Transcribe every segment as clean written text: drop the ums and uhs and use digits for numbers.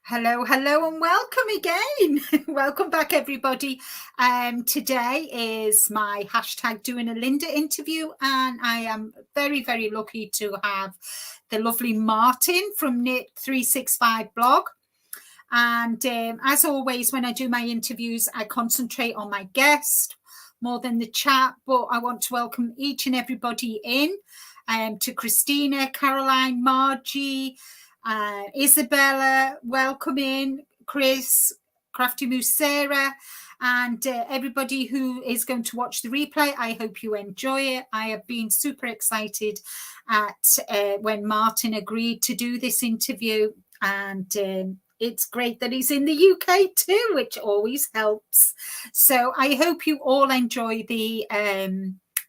Hello, hello, and welcome again. Welcome back, everybody. Today is my hashtag doing a Linda interview, and I am very, very lucky to have the lovely Martyn from Knit 365 blog. And as always, when I do my interviews, I concentrate on my guest more than the chat, but I want to welcome each and everybody in, to Christina, Caroline, Margie, Isabella, welcome in, Chris, Crafty Moose, Sarah, and everybody who is going to watch the replay. I hope you enjoy it. I have been super excited at when Martyn agreed to do this interview, and it's great that he's in the UK too, which always helps. So I hope you all enjoy the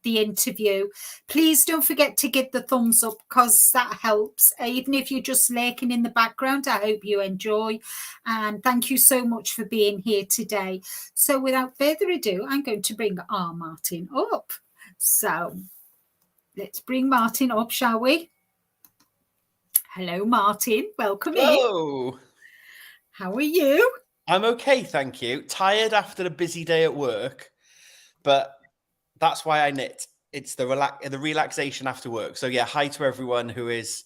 interview. Please don't forget to give the thumbs up, because that helps. Even if you're just lurking in the background, I hope you enjoy. And thank you so much for being here today. So without further ado, I'm going to bring our Martyn up. So let's bring Martyn up, shall we? Hello, Martyn. Welcome in. Hello. How are you? I'm okay, thank you. Tired after a busy day at work, but that's why I knit. It's the relaxation after work. So yeah, hi to everyone who is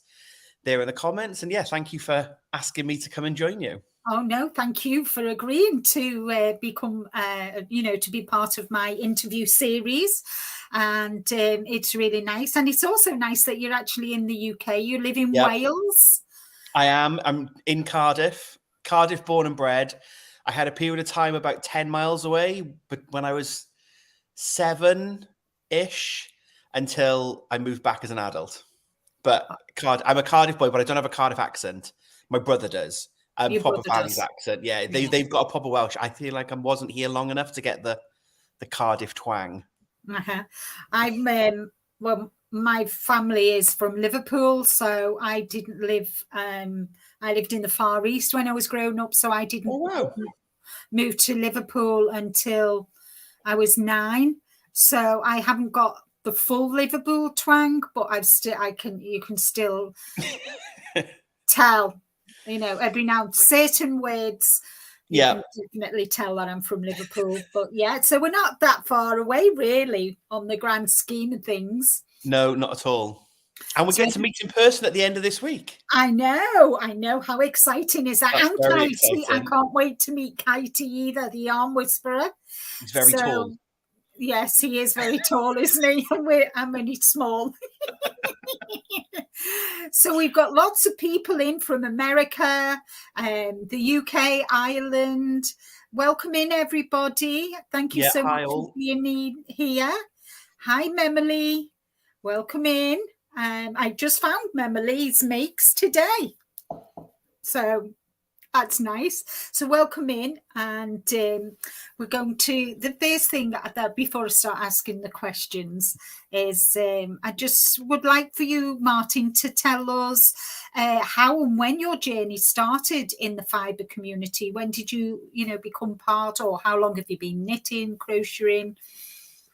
there in the comments, and yeah, thank you for asking me to come and join you. Oh no, thank you for agreeing to become, to be part of my interview series. And it's really nice. And it's also nice that you're actually in the UK. You live in Wales. I am. I'm in Cardiff born and bred. I had a period of time about 10 miles away, but when I was 7-ish, until I moved back as an adult. But I'm a Cardiff boy, but I don't have a Cardiff accent. My brother does. Proper Valley's accent. Yeah, they've got a proper Welsh. I feel like I wasn't here long enough to get the Cardiff twang. I'm well, my family is from Liverpool, so I didn't live. I lived in the Far East when I was growing up, so I didn't move to Liverpool until I was 9. So I haven't got the full Liverpool twang, but you can still tell, every now certain words. You can definitely tell that I'm from Liverpool. But yeah, so we're not that far away, really, on the grand scheme of things. No, not at all. And we're going to meet in person at the end of this week. I know. How exciting is that? And Katie, I can't wait to meet Katie either, the arm whisperer. He's very tall. Yes, he is very tall, isn't he? I'm only small. So we've got lots of people in from America, the UK, Ireland. Welcome in, everybody. Thank you so much for being here. Hi, Memily. Welcome in. I just found Memily's makes today. So that's nice. So welcome in, and we're going to, the first thing that before I start asking the questions is I just would like for you, Martyn, to tell us how and when your journey started in the fibre community. When did you, become part, or how long have you been knitting, crocheting?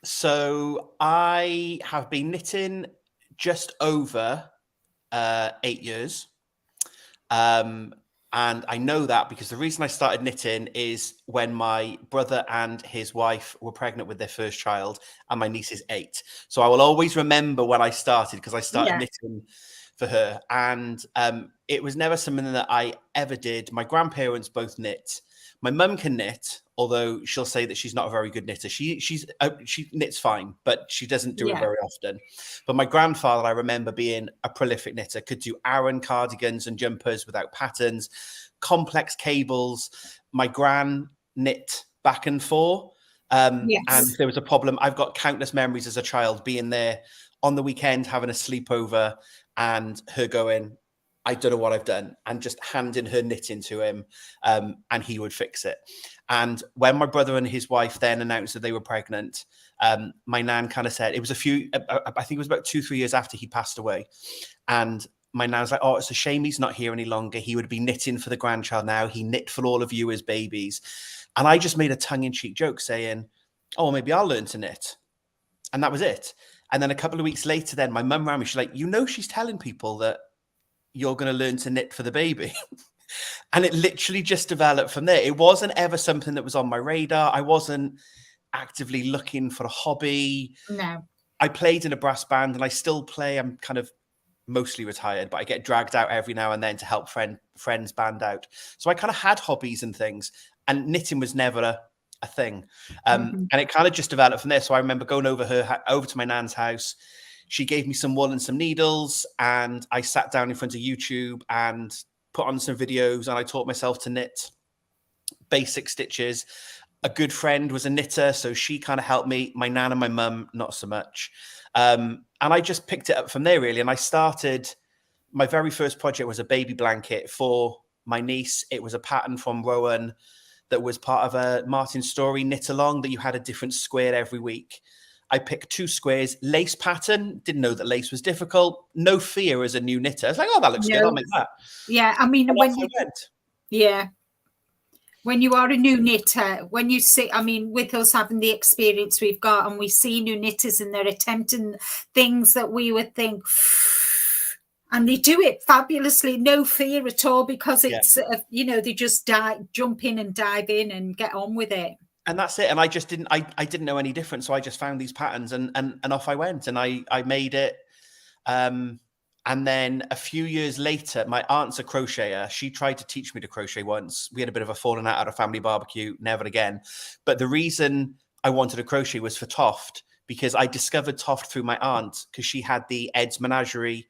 So I have been knitting just over 8 years. And I know that because the reason I started knitting is when my brother and his wife were pregnant with their first child, and my niece is 8. So I will always remember when I started, because I started knitting for her. And it was never something that I ever did. My grandparents both knit. My mum can knit, although she'll say that she's not a very good knitter. She knits fine, but she doesn't do it very often. But my grandfather, I remember, being a prolific knitter, could do Aran cardigans and jumpers without patterns, complex cables. My gran knit back and forth. And there was a problem. I've got countless memories as a child being there on the weekend, having a sleepover, and her going, I don't know what I've done, and just handing her knitting to him, and he would fix it. And when my brother and his wife then announced that they were pregnant, my nan kind of said, it was I think it was about 2-3 years after he passed away. And my nan was like, oh, it's a shame he's not here any longer. He would be knitting for the grandchild now. He knit for all of you as babies. And I just made a tongue-in-cheek joke saying, oh, well, maybe I'll learn to knit. And that was it. And then a couple of weeks later, then my mum ran me, she's like, she's telling people that you're going to learn to knit for the baby. And it literally just developed from there. It wasn't ever something that was on my radar. I wasn't actively looking for a hobby. No. I played in a brass band and I still play. I'm kind of mostly retired, but I get dragged out every now and then to help friends band out. So I kind of had hobbies and things, and knitting was never a thing. And it kind of just developed from there. So I remember going over to my nan's house. She gave me some wool and some needles, and I sat down in front of YouTube and put on some videos, and I taught myself to knit basic stitches. A good friend was a knitter, so she kind of helped me. My nan and my mum, not so much. And I just picked it up from there, really. And I started, my very first project was a baby blanket for my niece. It was a pattern from Rowan that was part of a Martyn story knit along that you had a different square every week. I picked 2 squares, lace pattern, didn't know that lace was difficult. No fear as a new knitter. I was like, oh, that looks good. I'll make that. Yeah. I mean, and when you are a new knitter, when you see, I mean, with us having the experience we've got, and we see new knitters and they're attempting things that we would think, and they do it fabulously, no fear at all, because it's, they just jump in and dive in and get on with it. And that's it. And I just didn't, I didn't know any different. So I just found these patterns and off I went, and I made it. And then a few years later, my aunt's a crocheter. She tried to teach me to crochet once. We had a bit of a falling out at a family barbecue, never again. But the reason I wanted to crochet was for Toft, because I discovered Toft through my aunt, because she had the Ed's Menagerie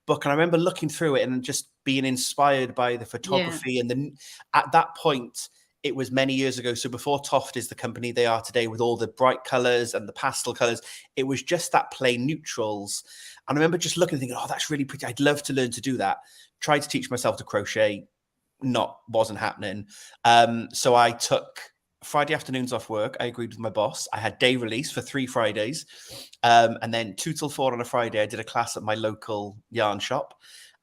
book. And I remember looking through it and just being inspired by the photography. And at that point, it was many years ago. So before Toft is the company they are today, with all the bright colors and the pastel colors, it was just that plain neutrals. And I remember just looking and thinking, oh, that's really pretty. I'd love to learn to do that. Tried to teach myself to crochet. Wasn't happening. So I took Friday afternoons off work. I agreed with my boss. I had day release for 3 Fridays. And then 2 till 4 on a Friday, I did a class at my local yarn shop.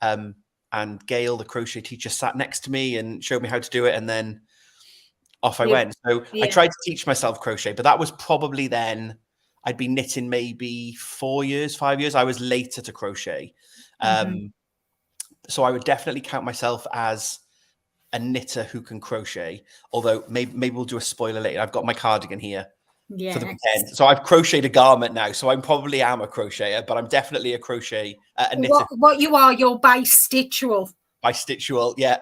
And Gail, the crochet teacher, sat next to me and showed me how to do it. And then off I went. So I tried to teach myself crochet, but that was probably then. I'd been knitting maybe 4 years, 5 years. I was later to crochet. So I would definitely count myself as a knitter who can crochet. Although maybe we'll do a spoiler later. I've got my cardigan here for the weekend. So I've crocheted a garment now. So I probably am a crocheter, but I'm definitely a knitter. What you are, you're bistitchual. Bistitchual, yeah.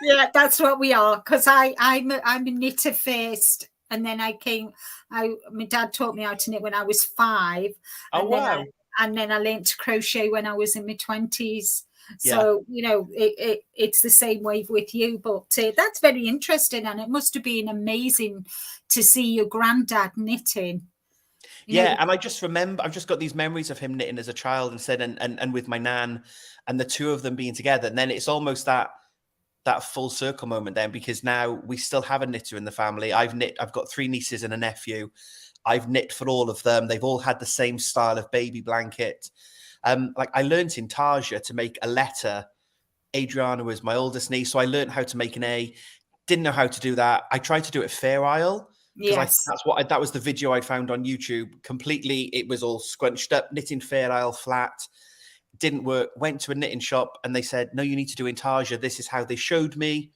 Yeah, that's what we are. Because I'm a knitter first. And then my dad taught me how to knit when I was 5. Oh, wow. And then I learned to crochet when I was in my 20s. So, it's the same way with you. But that's very interesting. And it must have been amazing to see your granddad knitting. And I just remember, I've just got these memories of him knitting as a child and with my nan, and the two of them being together. And then it's almost that full circle moment then, because now we still have a knitter in the family. I've got 3 nieces and a nephew. I've knit for all of them. They've all had the same style of baby blanket. Like I learned in Taja to make a letter. Adriana was my oldest niece, so I learned how to make an A. Didn't know how to do that. I tried to do it Fair Isle. Yes, that was the video I found on YouTube. Completely, it was all scrunched up, knitting Fair Isle flat. Didn't work. Went to a knitting shop and they said, no, you need to do intarsia. This is how they showed me.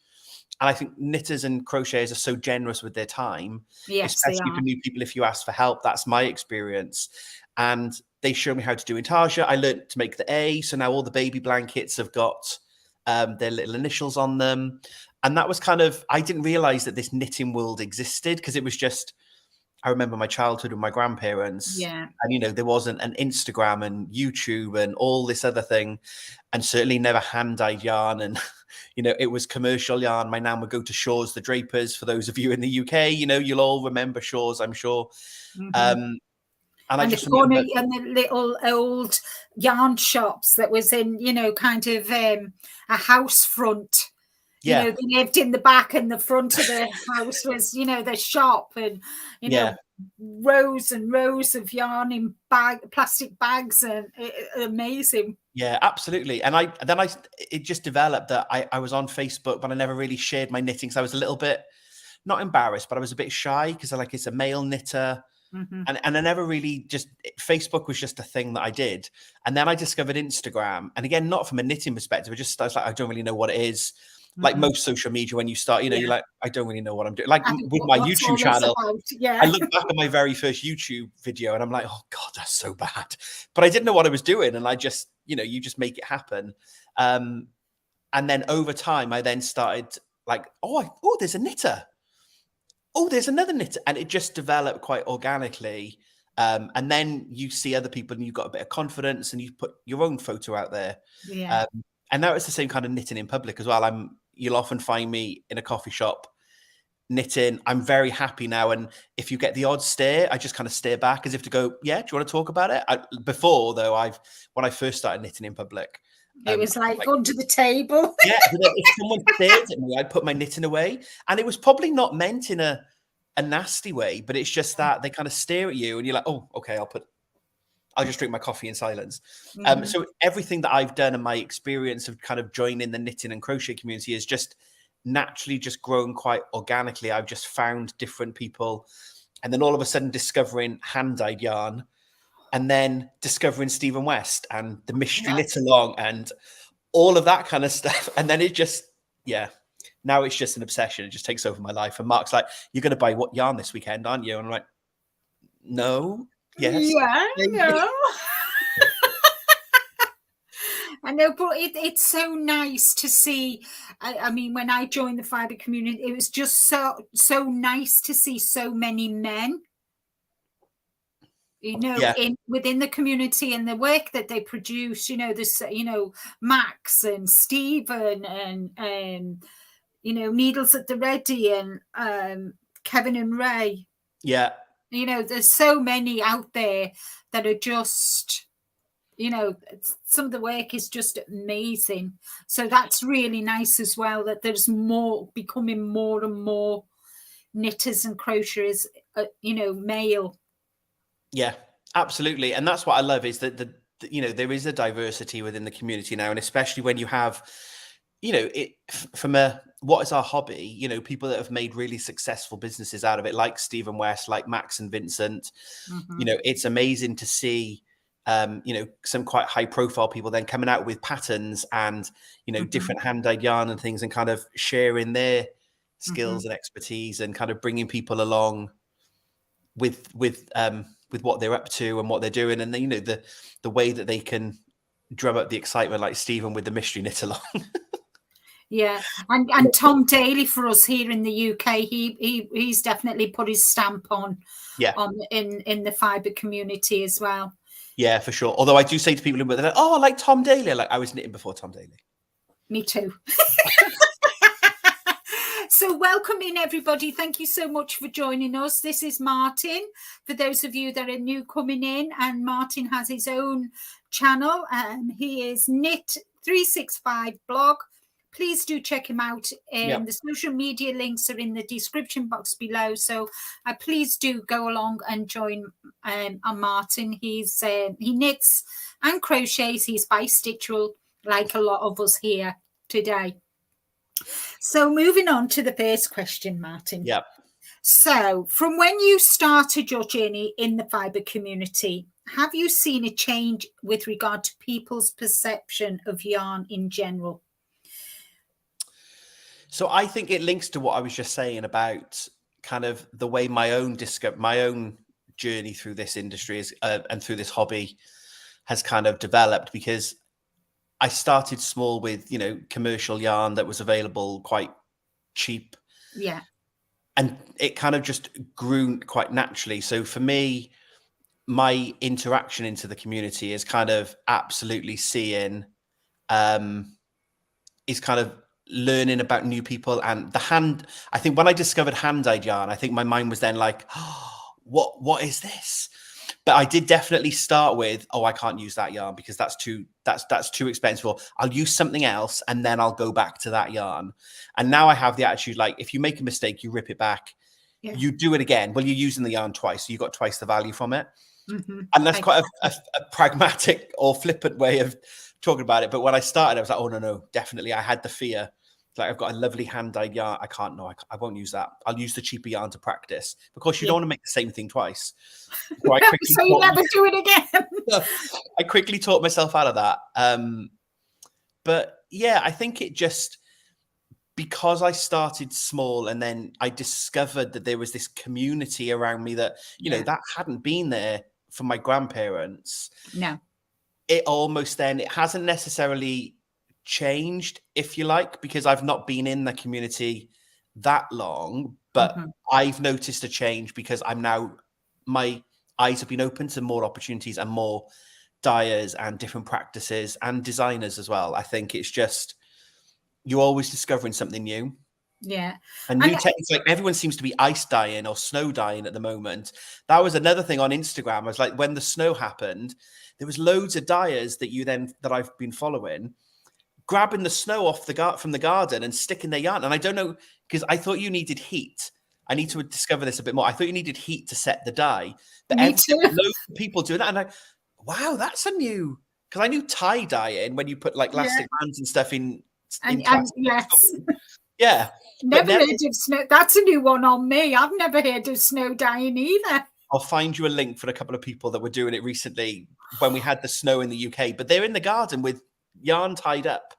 And I think knitters and crocheters are so generous with their time, especially for new people. If you ask for help, that's my experience. And they showed me how to do intarsia. I learned to make the A. So now all the baby blankets have got their little initials on them. And that was kind of, I didn't realize that this knitting world existed, because it was just, I remember my childhood with my grandparents. And, there wasn't an Instagram and YouTube and all this other thing, and certainly never hand-dyed yarn. And, it was commercial yarn. My nan would go to Shaw's, the drapers. For those of you in the UK, you'll all remember Shaw's, I'm sure. And I just remember, and the little old yarn shops that was in, kind of a house front. They lived in the back, and the front of the house was, the shop, and rows and rows of yarn in plastic bags, and amazing. Yeah, absolutely. And it just developed that I was on Facebook, but I never really shared my knitting. So I was a little bit, not embarrassed, but I was a bit shy, because it's a male knitter. And I never really Facebook was just a thing that I did. And then I discovered Instagram. And again, not from a knitting perspective, I was like, I don't really know what it is. like most social media, when you start, you know, you're like, I don't really know what I'm doing. Like with my What's YouTube all this channel, about? I Yeah. look back at my very first YouTube video and I'm like, oh God, that's so bad. But I didn't know what I was doing. And I just, you know, you just make it happen. And then over time, I then started like, oh, there's a knitter. Oh, there's another knitter. And it just developed quite organically. And then you see other people and you've got a bit of confidence and you put your own photo out there. Yeah. And now it's the same kind of knitting in public as well. You'll often find me in a coffee shop knitting. I'm very happy now. And if you get the odd stare, I just kind of stare back as if to go, yeah, do you want to talk about it? Before though, when I first started knitting in public, It was like under the table. yeah, but then if someone stared at me, I'd put my knitting away. And it was probably not meant in a nasty way, but it's just that they kind of stare at you and you're like, oh, okay, I'll just drink my coffee in silence. So everything that I've done and my experience of kind of joining the knitting and crochet community is just naturally just grown quite organically. I've just found different people and then all of a sudden discovering hand-dyed yarn and then discovering Stephen West and the mystery knit along and all of that kind of stuff. And then it just, now it's just an obsession. It just takes over my life. And Mark's like, you're going to buy what yarn this weekend, aren't you? And I'm like, no. Yes. Yeah, no. I know, but it's so nice to see. I mean, when I joined the fibre community, it was just so nice to see so many men, you know, within the community and the work that they produce. You know, this, you know, Max and Stephen and you know, Needles at the Ready and Kevin and Ray. Yeah. You know, there's so many out there that are just, you know, some of the work is just amazing. So that's really nice as well, that there's becoming more and more knitters and crocheters, you know, male. Yeah, absolutely. And that's what I love is that you know, there is a diversity within the community now. And especially when you have, you know, it from what is our hobby, you know, people that have made really successful businesses out of it, like Stephen West, like Max and Vincent. You know, it's amazing to see, you know, some quite high profile people then coming out with patterns and, you know, different hand-dyed yarn and things and kind of sharing their skills and expertise and kind of bringing people along with what they're up to and what they're doing. And then, you know, the way that they can drum up the excitement, like Stephen with the mystery knit along. Yeah, and Tom Daly for us here in the UK, he's definitely put his stamp on in the fibre community as well. Yeah, for sure. Although I do say to people, they're like, "Oh, I like Tom Daly." Like I was knitting before Tom Daly. Me too. So welcome in, everybody. Thank you so much for joining us. This is Martyn. For those of you that are new coming in, and Martyn has his own channel. He is Knit 365 blog. Please do check him out. The social media links are in the description box below. So please do go along and join Martyn. He knits and crochets. He's bi-stitchual like a lot of us here today. So moving on to the first question, Martyn. Yeah. So from when you started your journey in the fibre community, have you seen a change with regard to people's perception of yarn in general? So I think it links to what I was just saying about kind of the way my own journey through this industry is and through this hobby has kind of developed, because I started small with, you know, commercial yarn that was available quite cheap. Yeah. And it kind of just grew quite naturally. So for me, my interaction into the community is kind of absolutely seeing, is kind of learning about new people. And I think when I discovered hand-dyed yarn, I think my mind was then like, oh, what is this? But I did definitely start with, oh, I can't use that yarn because that's too expensive. Or I'll use something else and then I'll go back to that yarn. And now I have the attitude, like, if you make a mistake, you rip it back. Yeah. You do it again. Well, you're using the yarn twice, so you got twice the value from it. And that's quite a pragmatic or flippant way of talking about it. But when I started, I was like, oh, no, definitely. I had the fear. Like, I've got a lovely hand-dyed yarn. I won't use that. I'll use the cheaper yarn to practice. Because you don't want to make the same thing twice. So you never do it again. I quickly taught myself out of that. But yeah, I think it just, because I started small and then I discovered that there was this community around me that, that hadn't been there from my grandparents. No. It almost then, it hasn't necessarily changed, if you like, because I've not been in the community that long, but I've noticed a change because my eyes have been open to more opportunities and more dyers and different practices and designers as well. I think it's just, you're always discovering something new. Yeah. And new techniques, like everyone seems to be ice dyeing or snow dyeing at the moment. That was another thing on Instagram. I was like, when the snow happened, there was loads of dyers that I've been following, grabbing the snow off from the garden and sticking their yarn. And I don't know, because I thought you needed heat. I need to discover this a bit more. I thought you needed heat to set the dye. But Me too. Loads of people doing that. And wow, that's a new, because I knew tie dyeing when you put like elastic bands and stuff in yes. Yeah. Never heard of snow. That's a new one on me. I've never heard of snow dyeing either. I'll find you a link for a couple of people that were doing it recently when we had the snow in the UK, but they're in the garden with yarn tied up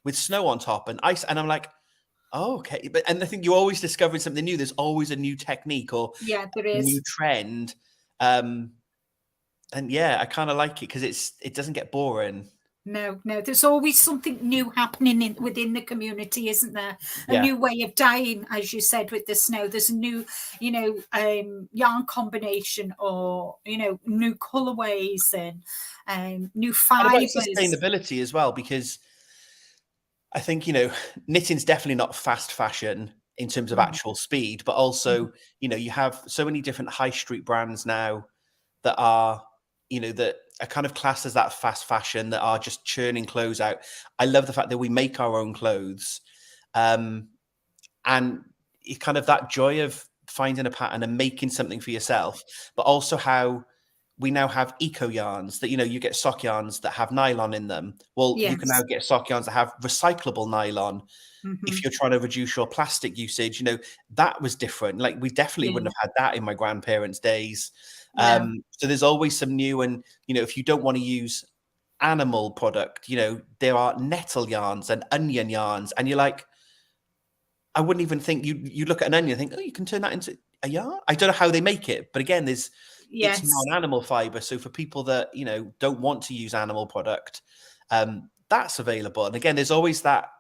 with snow on top and ice. And I'm like, oh, okay. And I think you're always discovering something new. There's always a new technique or there is a new trend. And yeah, I kind of like it because it doesn't get boring. No, there's always something new happening within the community, isn't there? A new way of dyeing, as you said, with the snow. There's a new, yarn combination or, new colorways and new fibers. And about sustainability as well, because I think, knitting's definitely not fast fashion in terms of actual speed, but also, you have so many different high street brands now that are, that are kind of classed as that fast fashion, that are just churning clothes out. I love the fact that we make our own clothes. And it's kind of that joy of finding a pattern and making something for yourself, but also how we now have eco yarns that, you get sock yarns that have nylon in them. Well, you can now get sock yarns that have recyclable nylon. If you're trying to reduce your plastic usage, that was different. Like we definitely wouldn't have had that in my grandparents' days. So there's always some new, and, if you don't want to use animal product, there are nettle yarns and onion yarns. And you're like, I wouldn't even think you look at an onion and think, oh, you can turn that into a yarn. I don't know how they make it, but again, it's non-animal fiber. So for people that, don't want to use animal product, that's available. And again, there's always that,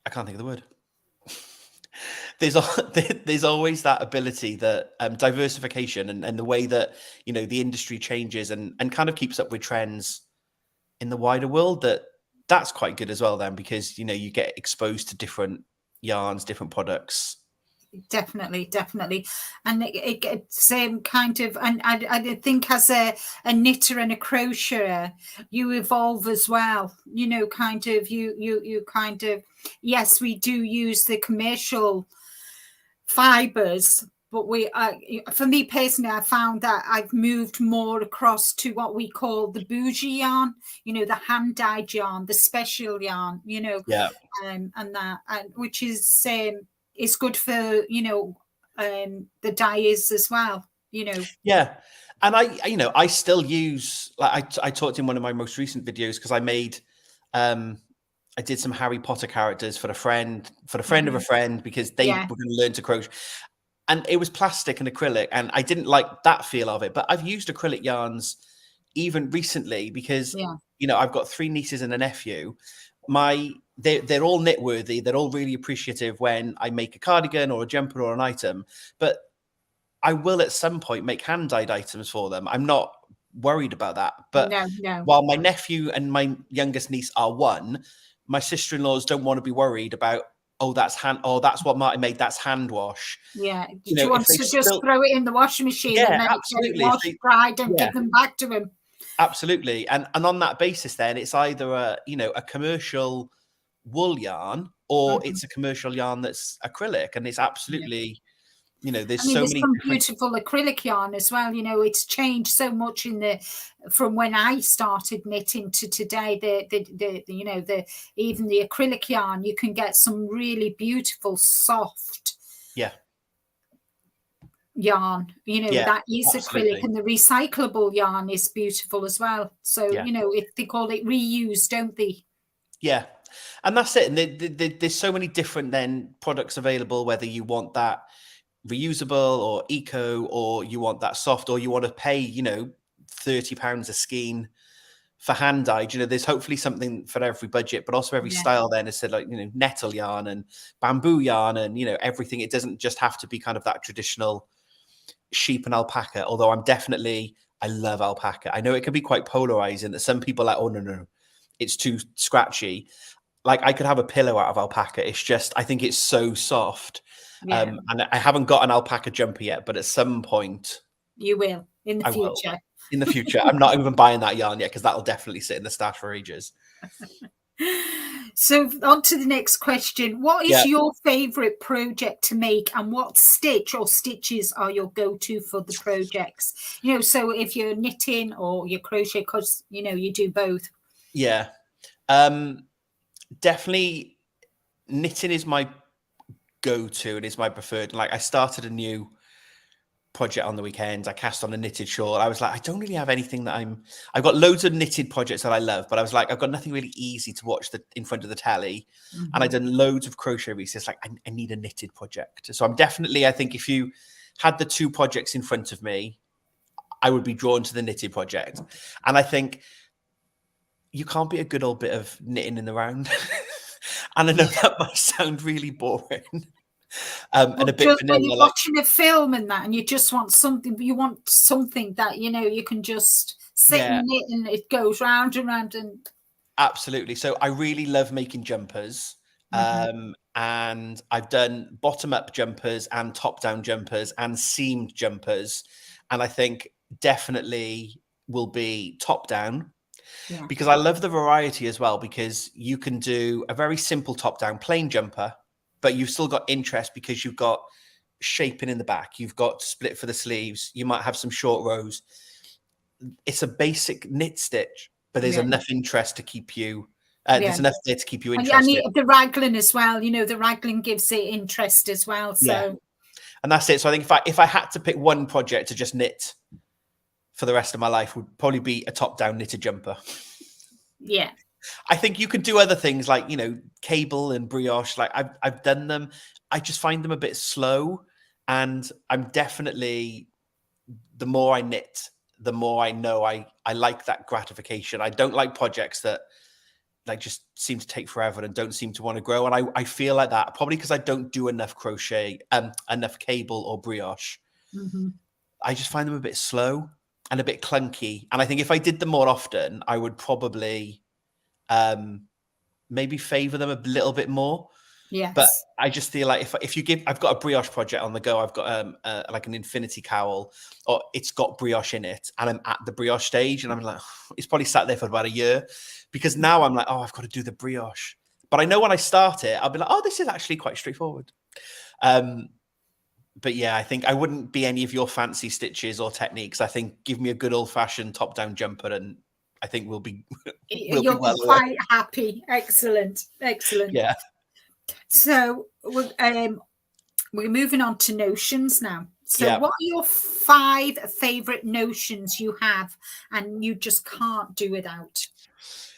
I can't think of the word. There's always that ability, that diversification and the way that, the industry changes and kind of keeps up with trends in the wider world, that's quite good as well then, because, you get exposed to different yarns, different products. Definitely. And it's kind of, and I think as a knitter and a crocheter, you evolve as well, kind of, you kind of, yes, we do use the commercial fibers, but for me personally, I found that I've moved more across to what we call the bougie yarn, the hand dyed yarn, the special yarn, and that, which is good for, the dyers as well, Yeah. And I still use, like I talked in one of my most recent videos, because I made, I did some Harry Potter characters for a friend of a friend, because they were going to learn to crochet. And it was plastic and acrylic, and I didn't like that feel of it. But I've used acrylic yarns even recently because, I've got 3 nieces and a nephew. They're all knit worthy. They're all really appreciative when I make a cardigan or a jumper or an item. But I will at some point make hand dyed items for them. I'm not worried about that. But no. While my nephew and my youngest niece are one, my sister-in-laws don't want to be worried about, that's what Martyn made, that's hand wash. Yeah. Do you want to just throw it in the washing machine and then get it washed, dried, and give them back to him? Absolutely. And on that basis, then it's either a commercial wool yarn or it's a commercial yarn that's acrylic, and it's absolutely there's some beautiful acrylic yarn as well. It's changed so much from when I started knitting to today. Even the acrylic yarn, you can get some really beautiful soft yarn, that is absolutely. acrylic, and the recyclable yarn is beautiful as well. So they call it reuse, don't they? Yeah. And that's it. And there's so many different then products available, whether you want that reusable or eco, or you want that soft, or you want to pay, £30 a skein for hand dyed. There's hopefully something for every budget, but also every style then is said, like, nettle yarn and bamboo yarn and, everything. It doesn't just have to be kind of that traditional sheep and alpaca, although I love alpaca. I know it can be quite polarizing that some people are like, oh, no, it's too scratchy. Like, I could have a pillow out of alpaca. It's just, I think it's so soft. And I haven't got an alpaca jumper yet, but at some point you will in the I future. Will. In the future. I'm not even buying that yarn yet because that'll definitely sit in the stash for ages. So on to the next question. What is your favorite project to make, and what stitch or stitches are your go-to for the projects? So if you're knitting or you're crochet, because you do both. Yeah. Definitely knitting is my go-to and is my preferred. Like, I started a new project on the weekend. I cast on a knitted shawl. I was like, I don't really have anything that I've got loads of knitted projects that I love, but I was like, I've got nothing really easy to watch in front of the telly. And I've done loads of crochet recently. It's like, I need a knitted project. So I think if you had the two projects in front of me, I would be drawn to the knitted project. And I think you can't beat a good old bit of knitting in the round. And I know that might sound really boring. And a bit just vanilla, when you're watching a film and that, and you just want something, that you can just sit and knit, and it goes round and round. And absolutely. So I really love making jumpers, and I've done bottom-up jumpers and top-down jumpers and seamed jumpers, and I think definitely will be top-down. Because I love the variety as well, because you can do a very simple top-down plain jumper, but you've still got interest because you've got shaping in the back. You've got split for the sleeves. You might have some short rows. It's a basic knit stitch, but there's enough interest to keep you, there's enough there to keep you interested. And the raglan as well, the raglan gives it interest as well. So, and that's it. So I think if I had to pick one project to just knit for the rest of my life, would probably be a top-down knitted jumper. Yeah. I think you could do other things like, cable and brioche. Like, I've done them. I just find them a bit slow. And I'm definitely, the more I knit, the more I know I like that gratification. I don't like projects that like just seem to take forever and don't seem to want to grow. And I feel like that probably because I don't do enough crochet, enough cable or brioche. I just find them a bit slow and a bit clunky. And I think if I did them more often, I would probably maybe favor them a little bit more. Yes. But I just feel like if you give, I've got a brioche project on the go. I've got like an infinity cowl, or it's got brioche in it, and I'm at the brioche stage, and I'm like, it's probably sat there for about a year, because now I'm like, oh, I've got to do the brioche. But I know when I start it, I'll be like, oh, this is actually quite straightforward. But yeah, I think I wouldn't be any of your fancy stitches or techniques. I think give me a good old fashioned top down jumper, and I think we'll be you'll be quite happy. Excellent. Yeah. So we're moving on to notions now. So what are your 5 favorite notions you have and you just can't do without?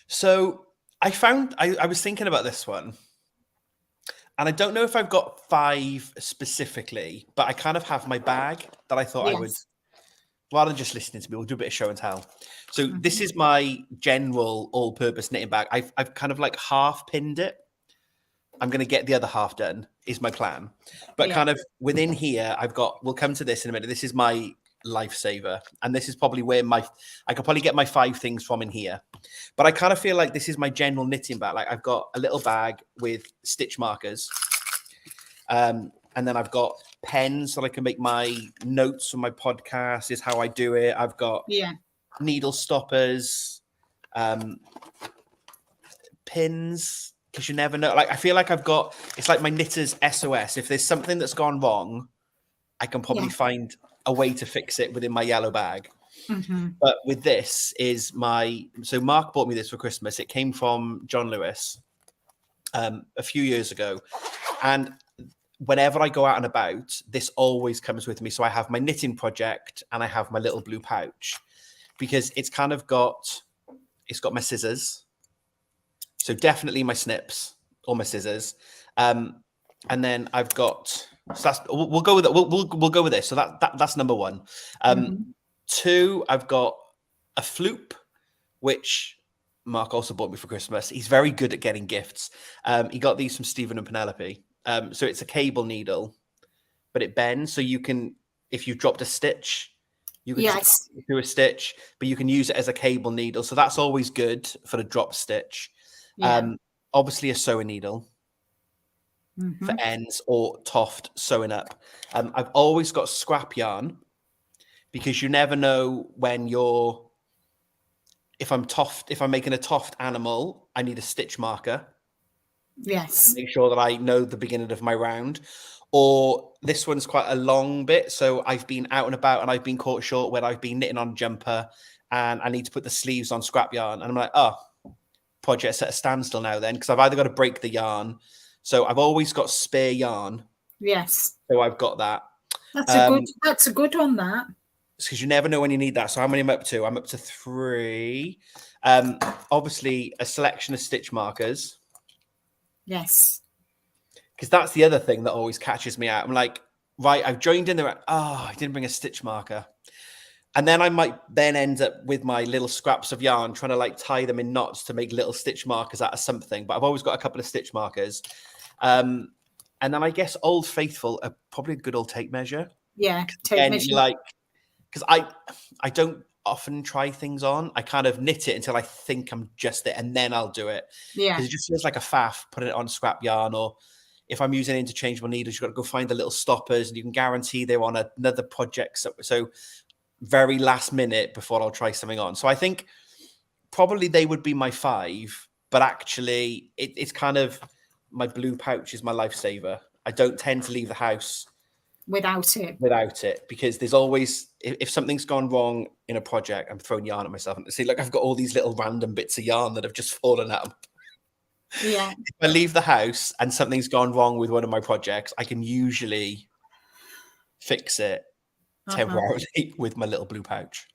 So I found, I was thinking about this one, and I don't know if I've got 5 specifically, but I kind of have my bag that I thought I would, rather than just listening to me, we'll do a bit of show and tell. So this is my general all-purpose knitting bag. I've kind of like half pinned it. I'm going to get the other half done is my plan. But kind of within here, we'll come to this in a minute. This is my lifesaver. And this is probably where I could probably get my 5 things from in here. But I kind of feel like this is my general knitting bag. Like, I've got a little bag with stitch markers. And then I've got pens so I can make my notes for my podcast, is how I do it. I've got needle stoppers, pins, because you never know. Like, I feel like it's like my knitter's SOS. If there's something that's gone wrong, I can probably find a way to fix it within my yellow bag. But with this so Mark bought me this for Christmas. It came from John Lewis a few years ago. And whenever I go out and about, this always comes with me. So I have my knitting project and I have my little blue pouch, because it's got my scissors. So definitely my snips or my scissors. And then I've got, so that's, we'll go with it. We'll go with this. So that's number one. Two, I've got a floop, which Mark also bought me for Christmas. He's very good at getting gifts. He got these from Stephen and Penelope. So it's a cable needle, but it bends. So you can, if you dropped a stitch, you can just do a stitch, but you can use it as a cable needle. So that's always good for the drop stitch. Obviously a sewing needle for ends or toft sewing up. I've always got scrap yarn because you never know when you're, if I'm making a toft animal, I need a stitch marker. Yes. Make sure that I know the beginning of my round. Or this one's quite a long bit. So I've been out and about and I've been caught short where I've been knitting on a jumper and I need to put the sleeves on scrap yarn. And I'm like, oh, project's at a standstill now then, because I've either got to break the yarn. So I've always got spare yarn. Yes. So I've got that. That's a good one, that. Because you never know when you need that. So how many am I up to? I'm up to 3. Obviously a selection of stitch markers. Yes. Because that's the other thing that always catches me out. I'm like, right, I've joined in there. Oh, I didn't bring a stitch marker. And then I might then end up with my little scraps of yarn trying to like tie them in knots to make little stitch markers out of something. But I've always got a couple of stitch markers. And then I guess Old Faithful are probably a good old tape measure. Yeah, tape measure. Like, because I don't often try things on. I kind of knit it until I think I'm just it, and then I'll do it. Yeah. Because it just feels like a faff putting it on scrap yarn, or if I'm using interchangeable needles, you've got to go find the little stoppers, and you can guarantee they're on another project. So very last minute before I'll try something on. So I think probably they would be my 5, but actually it's kind of my blue pouch is my lifesaver. I don't tend to leave the house without it because there's always, if something's gone wrong in a project, I'm throwing yarn at myself and see, look, I've got all these little random bits of yarn that have just fallen out. Yeah. If I leave the house and something's gone wrong with one of my projects, I can usually fix it temporarily with my little blue pouch.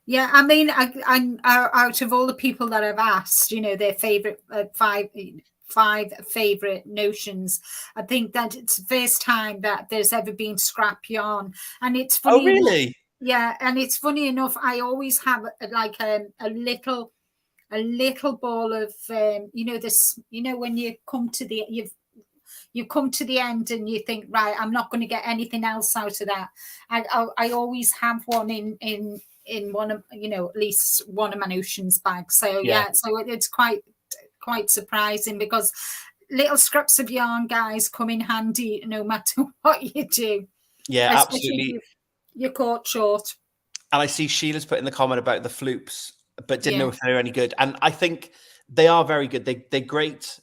Yeah, I mean, I out of all the people that I've asked, their favorite 5 favorite notions, I think that it's the first time that there's ever been scrap yarn, and it's funny. Oh, really? Yeah, and it's funny enough. I always have like a little ball of this. When you come to the you come to the end and you think, right, I'm not going to get anything else out of that. I always have one in one of at least one of my notions bags. So yeah, so it's quite surprising because little scraps of yarn, guys, come in handy no matter what you do. Yeah, absolutely. If you're caught short. And I see Sheila's put in the comment about the floops, but didn't know if they're any good. And I think they are very good. They're great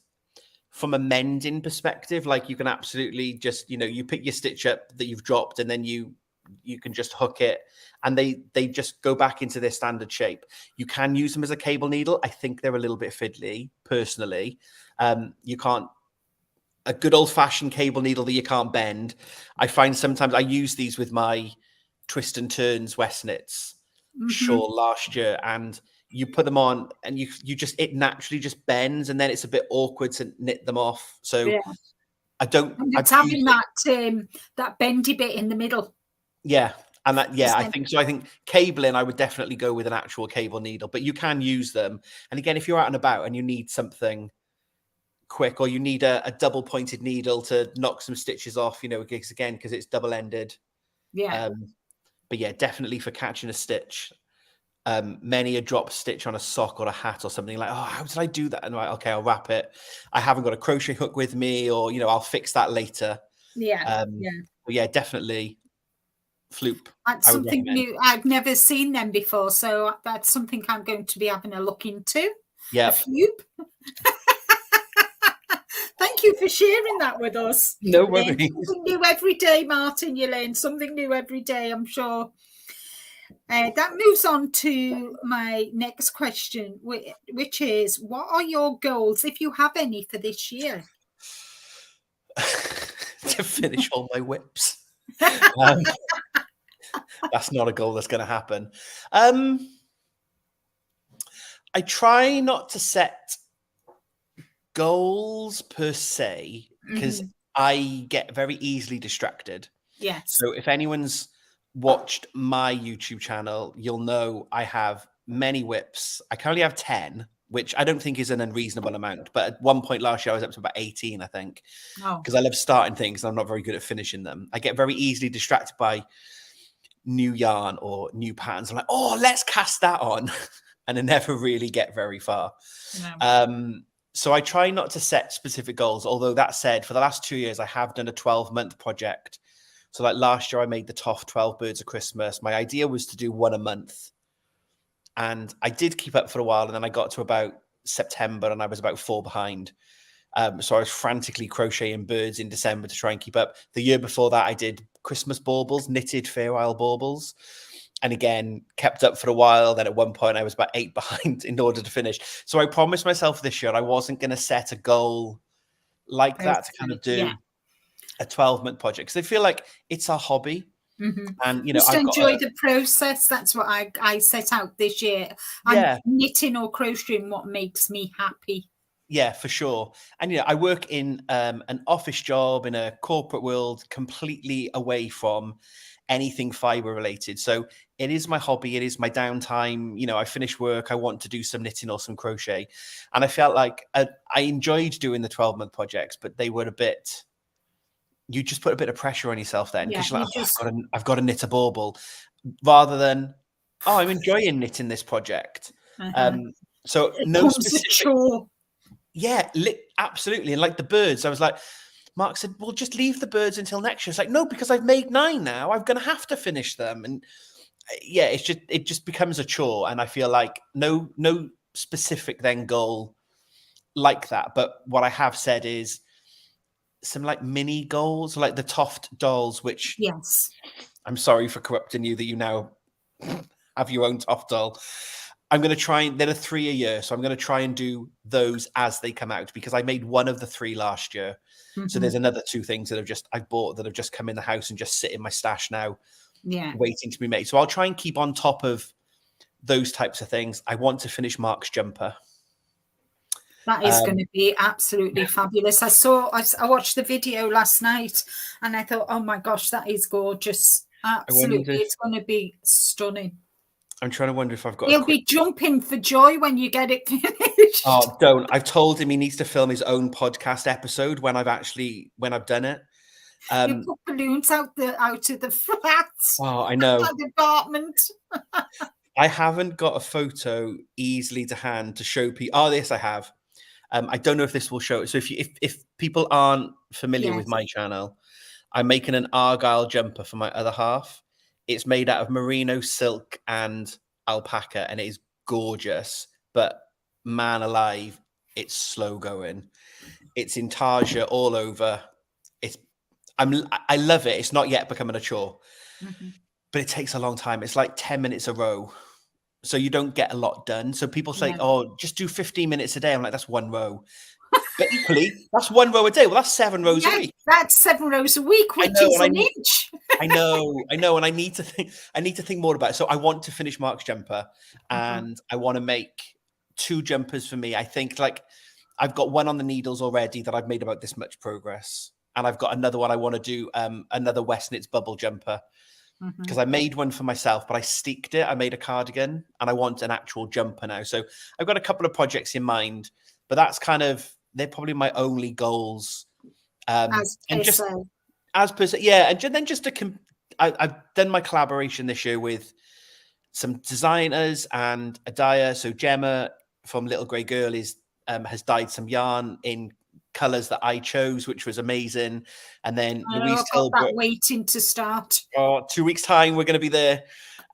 from a mending perspective. Like you can absolutely just, you pick your stitch up that you've dropped and then you can just hook it and they just go back into their standard shape. You can use them as a cable needle. I think they're a little bit fiddly, personally. You can't, a good old fashioned cable needle that you can't bend. I find sometimes I use these with my twist and turns West knits shawl last year, and you put them on and it naturally just bends, and then it's a bit awkward to knit them off. So I don't. It's having that bendy bit in the middle. Yeah. And I think so. I think cabling, I would definitely go with an actual cable needle, but you can use them. And again, if you're out and about and you need something quick, or you need a double pointed needle to knock some stitches off, again, because it's double ended. Yeah. But yeah, definitely for catching a stitch. Many a drop stitch on a sock or a hat or something, like, oh, how did I do that? And right, okay, I'll wrap it. I haven't got a crochet hook with me, or I'll fix that later. Yeah. But yeah, definitely floop. That's something new. I've never seen them before, so that's something I'm going to be having a look into. Yeah. A floop. Thank you for sharing that with us. No worries. Something new every day, Martyn. You learn something new every day, I'm sure. That moves on to my next question, which is, what are your goals, if you have any, for this year? To finish all my whips. That's not a goal that's going to happen. I try not to set goals per se, because I get very easily distracted. Yes. So if anyone's watched my YouTube channel, you'll know I have many whips. I currently have 10, which I don't think is an unreasonable amount. But at one point last year, I was up to about 18, I think, because I love starting things and I'm not very good at finishing them. I get very easily distracted by new yarn or new patterns. I'm like, oh, let's cast that on. And I never really get very far. No. So I try not to set specific goals. Although that said, for the last 2 years, I have done a 12-month project. So like last year, I made the top 12 birds of Christmas. My idea was to do one a month. And I did keep up for a while. And then I got to about September and I was about 4 behind. So I was frantically crocheting birds in December to try and keep up. The year before that, I did Christmas baubles, knitted Fair Isle baubles. And again, kept up for a while. Then at one point, I was about 8 behind in order to finish. So I promised myself this year I wasn't going to set a goal like that to kind of do a 12-month project. Because I feel like it's a hobby. And, just enjoy the process. That's what I set out this year. I'm knitting or crocheting what makes me happy. Yeah, for sure. And, I work in an office job in a corporate world, completely away from anything fiber related. So it is my hobby. It is my downtime. I finish work. I want to do some knitting or some crochet. And I felt like I enjoyed doing the 12-month projects, but they were you just put a bit of pressure on yourself then, because you're like, I've got to knit a bauble, rather than, I'm enjoying knitting this project. So no specific chore. Yeah, absolutely. And like the birds, I was like, Mark said, well, just leave the birds until next year. It's like, no, because I've made 9 now. I'm going to have to finish them. And yeah, it just becomes a chore. And I feel like no specific then goal like that. But what I have said is some like mini goals, like the Toft dolls, which I'm sorry for corrupting you that you now have your own Toft doll. I'm going to try and there are 3 a year. So I'm going to try and do those as they come out, because I made one of the 3 last year. So there's another 2 things that I've bought that have just come in the house and just sit in my stash now, waiting to be made. So I'll try and keep on top of those types of things. I want to finish Mark's jumper. That is going to be absolutely fabulous. I watched the video last night and I thought, oh my gosh, that is gorgeous. Absolutely. It's going to be stunning. I'm trying to wonder if I've got. He'll be jumping for joy when you get it finished. Oh, don't! I've told him he needs to film his own podcast episode when I've done it. You put balloons out of the flats. Oh, I know. The apartment. I haven't got a photo easily to hand to show people. Oh, this I have. I don't know if this will show it. So if people aren't familiar with my channel, I'm making an Argyle jumper for my other half. It's made out of merino silk and alpaca, and it is gorgeous. But man alive, it's slow going. It's intarsia all over. I love it. It's not yet becoming a chore, but it takes a long time. It's like 10 minutes a row. So you don't get a lot done. So people say, oh, just do 15 minutes a day. I'm like, that's 1 row. But equally, that's 1 row a day. Well, that's 7 rows a week. That's 7 rows a week, which is an inch. I know. And I need to think more about it. So I want to finish Mark's jumper, and I want to make 2 jumpers for me. I think like I've got one on the needles already that I've made about this much progress. And I've got another one I want to do, another West Knits bubble jumper. Because I made one for myself, but I steeked it. I made a cardigan and I want an actual jumper now. So I've got a couple of projects in mind, but they're probably my only goals. As per se. Yeah. And then I've done my collaboration this year with some designers and a dyer. So Gemma from Little Grey Girl has dyed some yarn in colors that I chose, which was amazing. And then Louise Tilbrook, waiting to start. 2 weeks time, we're going to be there.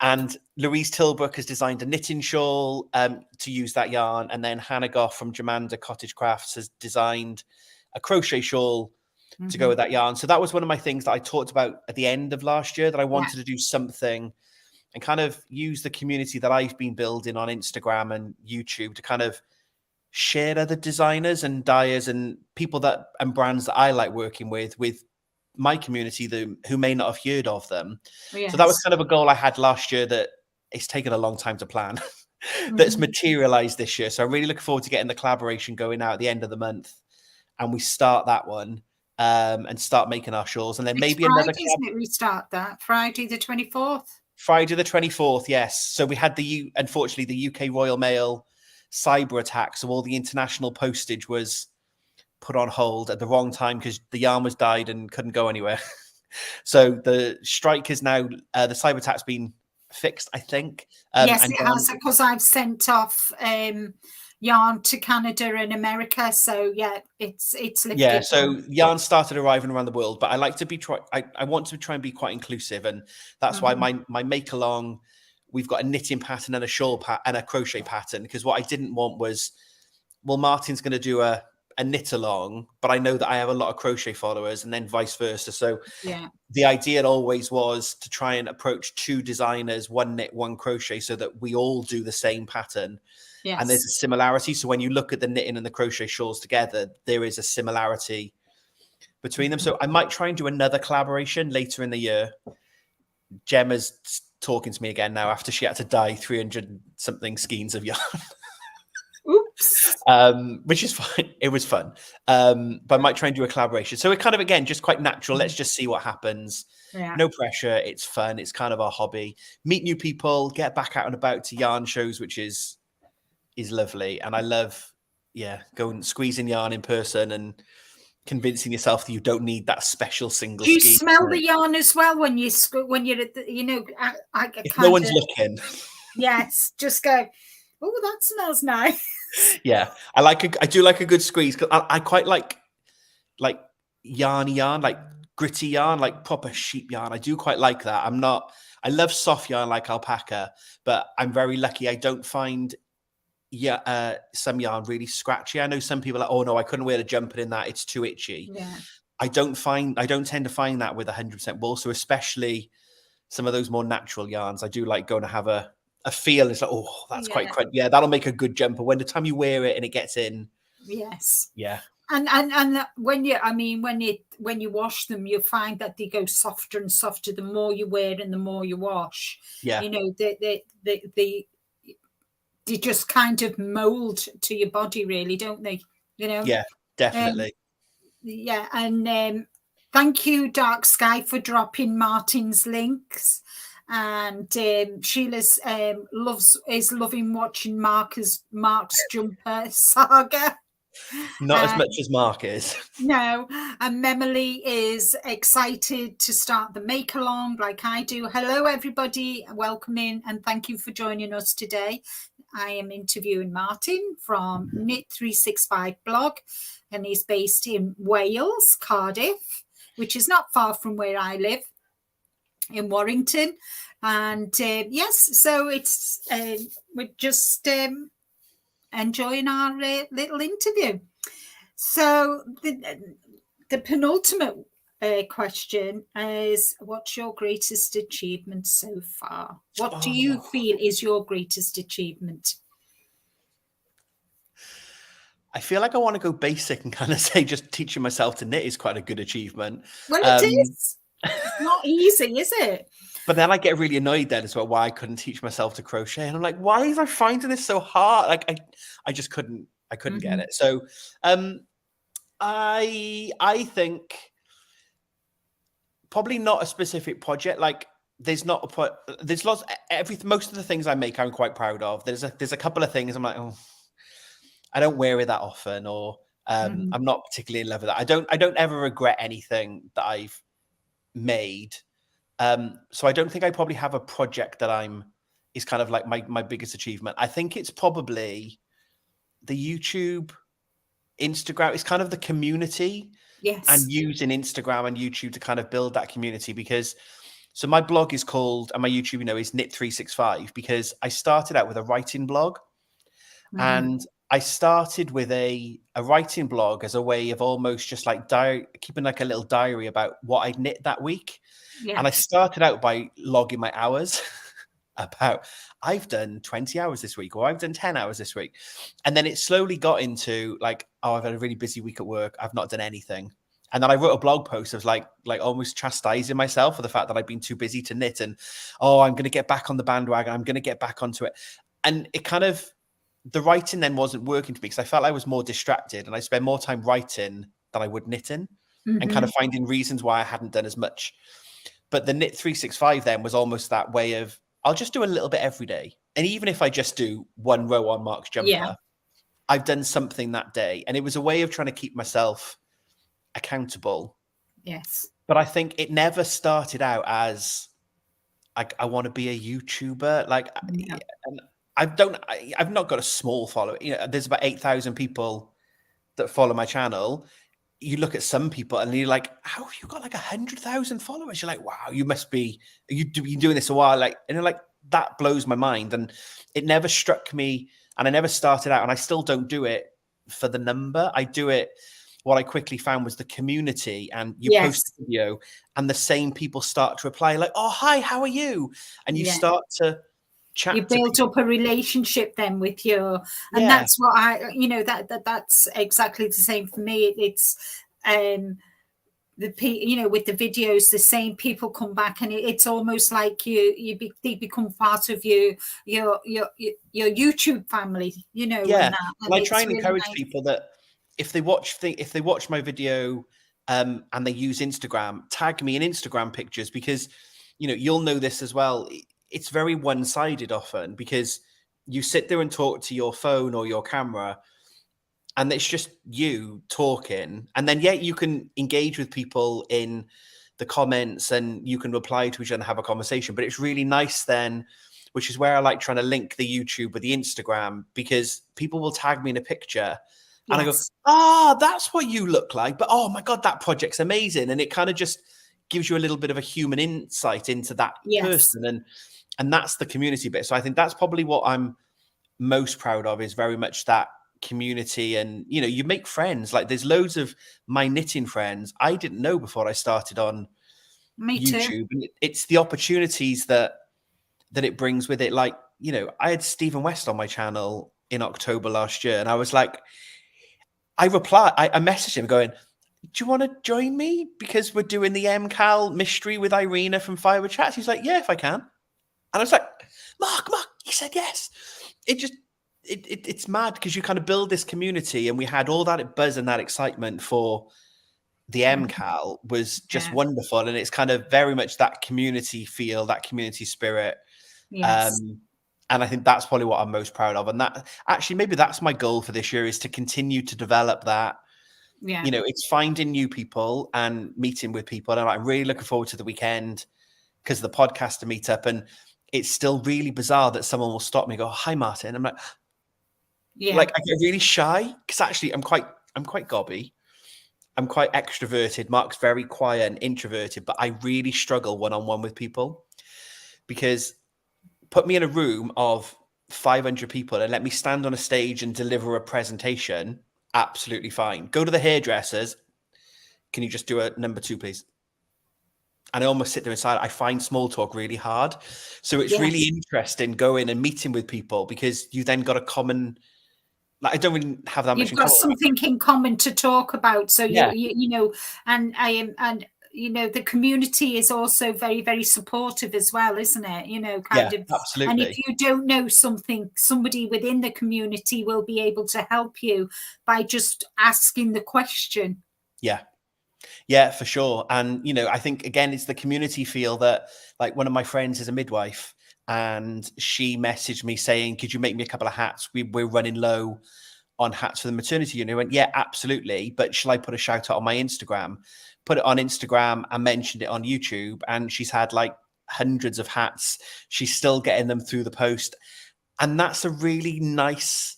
And Louise Tilbrook has designed a knitting shawl to use that yarn. And then Hannah Goff from Jamanda Cottage Crafts has designed a crochet shawl to go with that yarn. So that was one of my things that I talked about at the end of last year, that I wanted to do something and kind of use the community that I've been building on Instagram and YouTube to kind of share other designers and dyers and people and brands that I like working with my community who may not have heard of them. So that was kind of a goal I had last year that it's taken a long time to plan. that's materialized this year. So I'm really looking forward to getting the collaboration going out at the end of the month, and we start that one and start making our shawls, and then It's maybe Friday, another isn't it? We start that Friday the 24th. Friday the 24th. Yes. So we had unfortunately the UK Royal Mail cyber attack, so all the international postage was put on hold at the wrong time because the yarn was dyed and couldn't go anywhere. So the strike is now the cyber attack's been fixed, I think. Yes, and it has, because I've sent off yarn to Canada and America. So yeah, it's lifted. Yeah, so yarn started arriving around the world, but I like to be I want to try and be quite inclusive, and that's why my make along, we've got a knitting pattern and a shawl and a crochet pattern, because what I didn't want was, well, Martyn's going to do a knit along, but I know that I have a lot of crochet followers, and then vice versa. So yeah, the idea always was to try and approach two designers, one knit, one crochet, so that we all do the same pattern. yes, And there's a similarity. So when you look at the knitting and the crochet shawls together, there is a similarity between them. So I might try and do another collaboration later in the year. Gemma's talking to me again now after she had to dye 300 something skeins of yarn. Oops. Which is fine. It was fun. But I might try and do a collaboration. So it kind of, again, just quite natural. Let's just see what happens. Yeah. No pressure. It's fun. It's kind of our hobby. Meet new people, get back out and about to yarn shows, which is lovely. And I love, going squeezing yarn in person and convincing yourself that you don't need that special single Do you scheme. smell the yarn as well when you're at the, if no one's looking? Yes, just go, oh, that smells nice. Yeah, I do like a good squeeze, because I quite like yarny yarn, like gritty yarn, like proper sheep yarn. I do quite like that. I love soft yarn like alpaca, but I'm very lucky. I don't find some yarn really scratchy. I know some people are like, oh no, I couldn't wear a jumper in that, it's too itchy. Yeah. I don't tend to find that with 100% wool. So especially some of those more natural yarns, I do like going to have a feel. It's like, oh, that's quite, that'll make a good jumper when the time you wear it and it gets in. Yes. Yeah. And when you wash them, you find that they go softer and softer the more you wear and the more you wash. Yeah. They just kind of mold to your body, really, don't they? Yeah, definitely. Yeah, and thank you, Dark Sky, for dropping Martyn's links. And Sheila's is loving watching Mark's jumper saga. Not as much as Mark is. No, and Memily is excited to start the make along like I do. Hello, everybody. Welcome in, and thank you for joining us today. I am interviewing Martyn from Knit365 blog, and he's based in Wales, Cardiff, which is not far from where I live in Warrington. And yes, so it's we're just enjoying our little interview. So the penultimate question is, what's your greatest achievement so far? What do you feel is your greatest achievement? I feel like I want to go basic and kind of say just teaching myself to knit is quite a good achievement. Well, it is. It's not easy, is it? But then I get really annoyed then as well why I couldn't teach myself to crochet. And I'm like, why is I finding this so hard? Like I just couldn't get it. So I think probably not a specific project. Like there's lots, most of the things I make I'm quite proud of. There's a couple of things I'm like, oh, I don't wear it that often, or I'm not particularly in love with that. I don't ever regret anything that I've made. So I don't think I probably have a project that is kind of like my biggest achievement. I think it's probably the YouTube, Instagram. It's kind of the community. Yes. And using Instagram and YouTube to kind of build that community, because so my blog is called, and my YouTube, is Knit365, because I started out with a writing blog, and I started with a writing blog as a way of almost just like keeping like a little diary about what I'd knit that week. Yes. And I started out by logging my hours about, I've done 20 hours this week, or I've done 10 hours this week. And then it slowly got into like, oh, I've had a really busy week at work, I've not done anything. And then I wrote a blog post of like almost chastising myself for the fact that I'd been too busy to knit, and, oh, I'm going to get back on the bandwagon, I'm going to get back onto it. and it kind of, the writing then wasn't working for me because I felt I was more distracted and I spent more time writing than I would knitting, and kind of finding reasons why I hadn't done as much. But the Knit 365 then was almost that way of, I'll just do a little bit every day. And even if I just do one row on Mark's jumper, I've done something that day. And it was a way of trying to keep myself accountable. Yes. But I think it never started out as, I want to be a YouTuber. Like, and I've not got a small following. You know, there's about 8,000 people that follow my channel. You look at some people and you're like, how have you got like 100,000 followers? You're like, wow, you must be, you doing this a while. Like, and you're like, that blows my mind. And it never struck me. And I never started out, and I still don't do it for the number. I do it. What I quickly found was the community, and you post a video and the same people start to reply like, oh, hi, how are you? And you start to chat. You build up a relationship then with your, and that's what that's exactly the same for me. It's with the videos, the same people come back, and it's almost like they become part of your YouTube family, and I try and encourage people that if they watch my video and they use Instagram, tag me in Instagram pictures, because you'll know this as well. It's very one-sided often, because you sit there and talk to your phone or your camera, and it's just you talking. And then, you can engage with people in the comments and you can reply to each other and have a conversation. But it's really nice then, which is where I like trying to link the YouTube with the Instagram, because people will tag me in a picture and I go, that's what you look like. But, oh, my God, that project's amazing. And it kind of just gives you a little bit of a human insight into that person. And that's the community bit. So I think that's probably what I'm most proud of, is very much that community. And you make friends. Like, there's loads of my knitting friends I didn't know before I started on YouTube. And it's the opportunities that it brings with it. Like, I had Stephen West on my channel in October last year, and I was like, I messaged him going, do you want to join me? Because we're doing the MCAL mystery with Irina from Firewood Chats. He's like, yeah, if I can. And I was like, Mark, he said yes. It's mad, because you kind of build this community, and we had all that buzz and that excitement for the MCAL was just wonderful. And it's kind of very much that community feel, that community spirit. And I think that's probably what I'm most proud of. And that actually, maybe that's my goal for this year, is to continue to develop that. It's finding new people and meeting with people. And I'm really looking forward to the weekend, because of the podcaster meetup. And it's still really bizarre that someone will stop me and go, hi, Martyn. I'm like, like, I get really shy, because actually I'm quite gobby. I'm quite extroverted. Mark's very quiet and introverted, but I really struggle one-on-one with people, because put me in a room of 500 people and let me stand on a stage and deliver a presentation, absolutely fine. Go to the hairdressers. Can you just do a number 2, please? And I almost sit there inside. I find small talk really hard. So it's really interesting going and meeting with people, because you then got a common, like, I don't really have that much in common. You've got something in common to talk about. So and the community is also very, very supportive as well, isn't it? Kind of. Absolutely. And if you don't know something, somebody within the community will be able to help you by just asking the question. Yeah, for sure. And, I think, again, it's the community feel that, like, one of my friends is a midwife, and she messaged me saying, could you make me a couple of hats? We're running low on hats for the maternity unit. I went, yeah, absolutely. But shall I put a shout out on my Instagram? Put it on Instagram and mentioned it on YouTube. And she's had like hundreds of hats. She's still getting them through the post. And that's a really nice,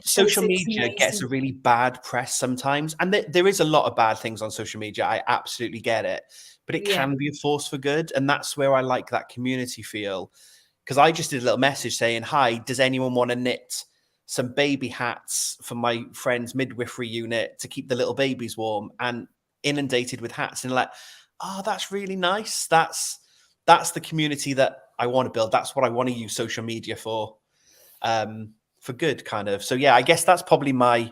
social media gets a really bad press sometimes. And there is a lot of bad things on social media. I absolutely get it. But it can be a force for good. And that's where I like that community feel. Because I just did a little message saying, hi, does anyone want to knit some baby hats for my friend's midwifery unit to keep the little babies warm? And inundated with hats. And like, oh, that's really nice. That's the community that I want to build. That's what I want to use social media for good, kind of. So yeah, I guess that's probably my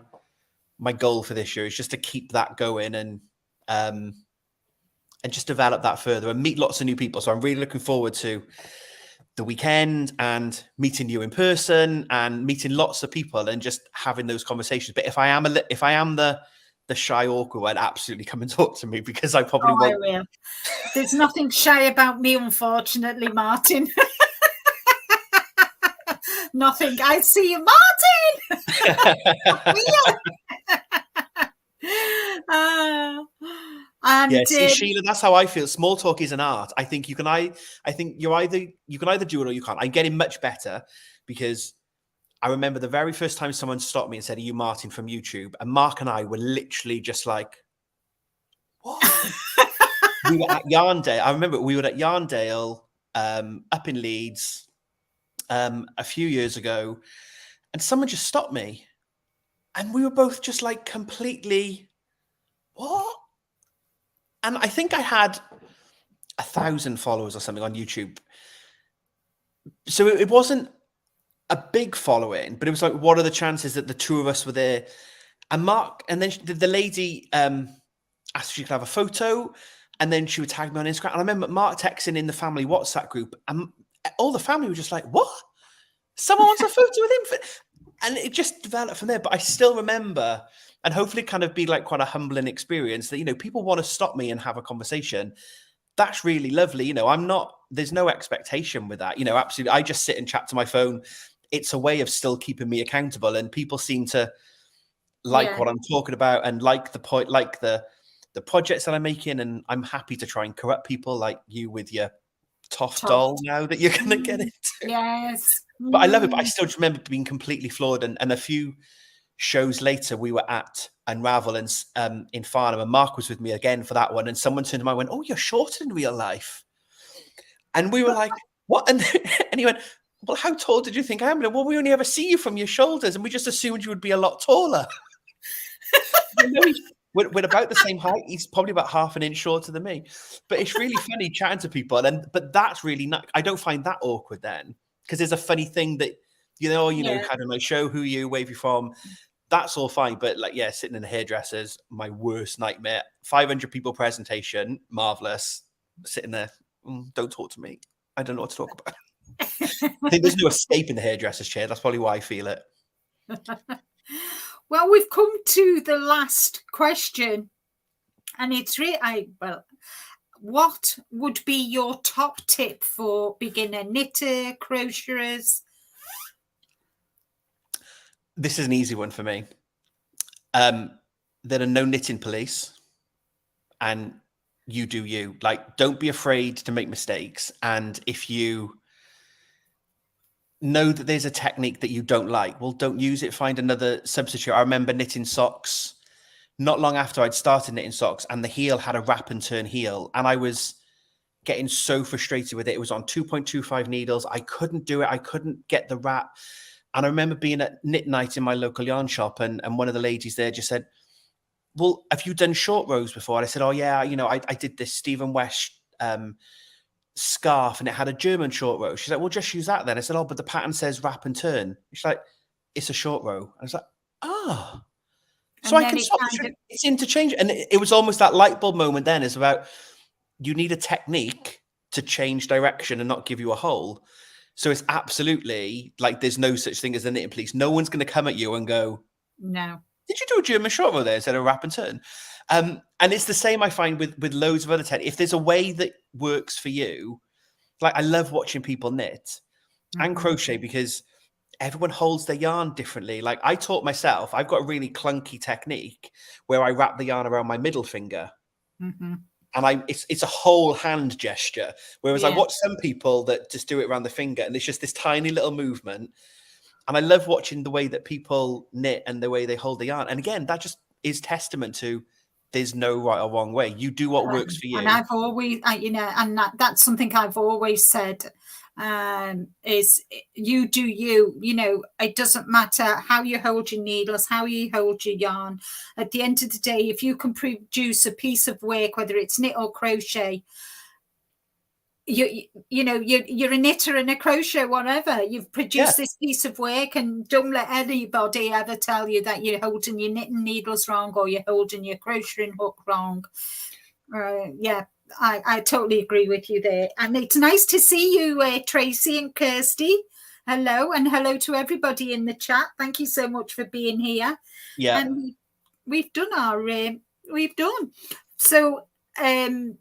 goal for this year, is just to keep that going and just develop that further and meet lots of new people. So I'm really looking forward to the weekend and meeting you in person and meeting lots of people and just having those conversations. But if I am the shy, awkward one, absolutely come and talk to me, because I probably won't. I will. There's nothing shy about me, unfortunately, Martyn. Nothing. I see you, Martyn. And yeah, see, Sheila, that's how I feel. Small talk is an art. I think you can either do it or you can't. I'm getting much better, because I remember the very first time someone stopped me and said, "Are you Martyn from YouTube?" And Mark and I were literally just like, "What?" We were at Yarndale. I remember we were at Yarndale, up in Leeds, a few years ago, and someone just stopped me, and we were both just like completely, what? And I think I had 1,000 followers or something on YouTube. So it wasn't a big following, but it was like, what are the chances that the two of us were there? And Mark, and then the lady asked if she could have a photo, and then she would tag me on Instagram. And I remember Mark texting in the family WhatsApp group, and all the family were just like, "What? Someone wants a photo with him?" And it just developed from there. But I still remember, and hopefully kind of be like quite a humbling experience, that, you know, people want to stop me and have a conversation. That's really lovely. You know, there's no expectation with that. You know, absolutely. I just sit and chat to my phone. It's a way of still keeping me accountable. And people seem to like what I'm talking about and like the point, like the projects that I'm making. And I'm happy to try and corrupt people like you with your Toff doll now that you're going to get into. Yes. But I love it. But I still just remember being completely floored. And a few shows later, we were at Unravel in Farnham, and Mark was with me again for that one. And someone turned to me and went, "Oh, you're shorter in real life." And we were like, "What?" And he went, "Well, how tall did you think I am?" Well, we only ever see you from your shoulders, and we just assumed you would be a lot taller. We're about the same height. He's probably about half an inch shorter than me. But it's really funny chatting to people. But that's really not, I don't find that awkward then, because there's a funny thing that, you know, had on my show, who you, where you from. That's all fine. But like, yeah, sitting in the hairdressers, my worst nightmare. 500 people presentation, marvelous. Sitting there, don't talk to me. I don't know what to talk about. I think there's no escape in the hairdresser's chair. That's probably why I feel it. Well, we've come to the last question, and it's really, what would be your top tip for beginner knitter, crocheters? This is an easy one for me. There are no knitting police, and you do you. Like, don't be afraid to make mistakes. And if you know that there's a technique that you don't like, well, don't use it. Find another substitute. I remember knitting socks not long after I'd started knitting socks, and the heel had a wrap and turn heel, and I was getting so frustrated with it. It was on 2.25 needles. I couldn't do it. I couldn't get the wrap. And I remember being at knit night in my local yarn shop, and one of the ladies there just said, "Well, have you done short rows before?" And I said, "Oh yeah, I did this Stephen West scarf, and it had a German short row." She's like, "Well, just use that then." I said, "Oh, but the pattern says wrap and turn." She's like, "It's a short row." I was like, "Oh." So I can swap. It's interchange. And it was almost that light bulb moment then. It's about, you need a technique to change direction and not give you a hole. So it's absolutely like, there's no such thing as a knitting police. No one's going to come at you and go, "No. Did you do a German short row there instead of wrap and turn?" And it's the same, I find, with loads of other techniques. If there's a way that works for you, like, I love watching people knit and crochet, because everyone holds their yarn differently. Like, I taught myself, I've got a really clunky technique where I wrap the yarn around my middle finger. And it's a whole hand gesture. Whereas I watch some people that just do it around the finger, and it's just this tiny little movement. And I love watching the way that people knit and the way they hold the yarn. And again, that just is testament to, there's no right or wrong way. You do what works for you. And I've always, and that's something I've always said, is you do you. It doesn't matter how you hold your needles, how you hold your yarn. At the end of the day, if you can produce a piece of work, whether it's knit or crochet, you're a knitter and a crochet, whatever. You've produced this piece of work, and don't let anybody ever tell you that you're holding your knitting needles wrong or you're holding your crocheting hook wrong. I totally agree with you there. And it's nice to see you, Tracy and Kirsty. Hello, and hello to everybody in the chat. Thank you so much for being here. Yeah. And we've done our, we've done. So I'm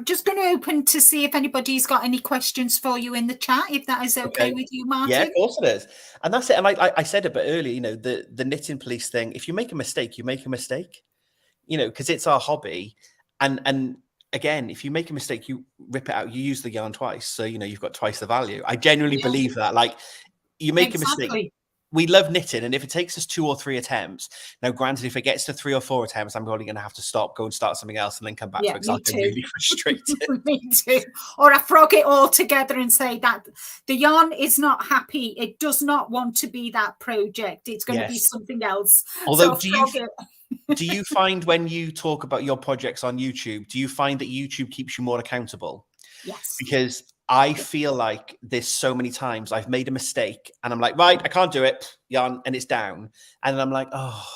just going to open to see if anybody's got any questions for you in the chat, if that is okay with you, Martyn. Yeah, of course it is. And that's it. And I said a bit earlier, you know, the knitting police thing, if you make a mistake, you make a mistake, you know, because it's our hobby. And again, if you make a mistake, you rip it out, you use the yarn twice. So, you know, you've got twice the value. I genuinely believe that. Like, you make a mistake. We love knitting, and if it takes us 2 or 3 attempts, now granted, if it gets to 3 or 4 attempts, I'm probably going to have to stop, go and start something else, and then come back to it because I'll get really frustrated. Me too. Or I frog it all together and say that the yarn is not happy. It does not want to be that project. It's going to be something else. Although, do you find when you talk about your projects on YouTube, do you find that YouTube keeps you more accountable? Yes. Because I feel like there's so many times I've made a mistake and I'm like, right, I can't do it, yarn, and it's down. And then I'm like, oh,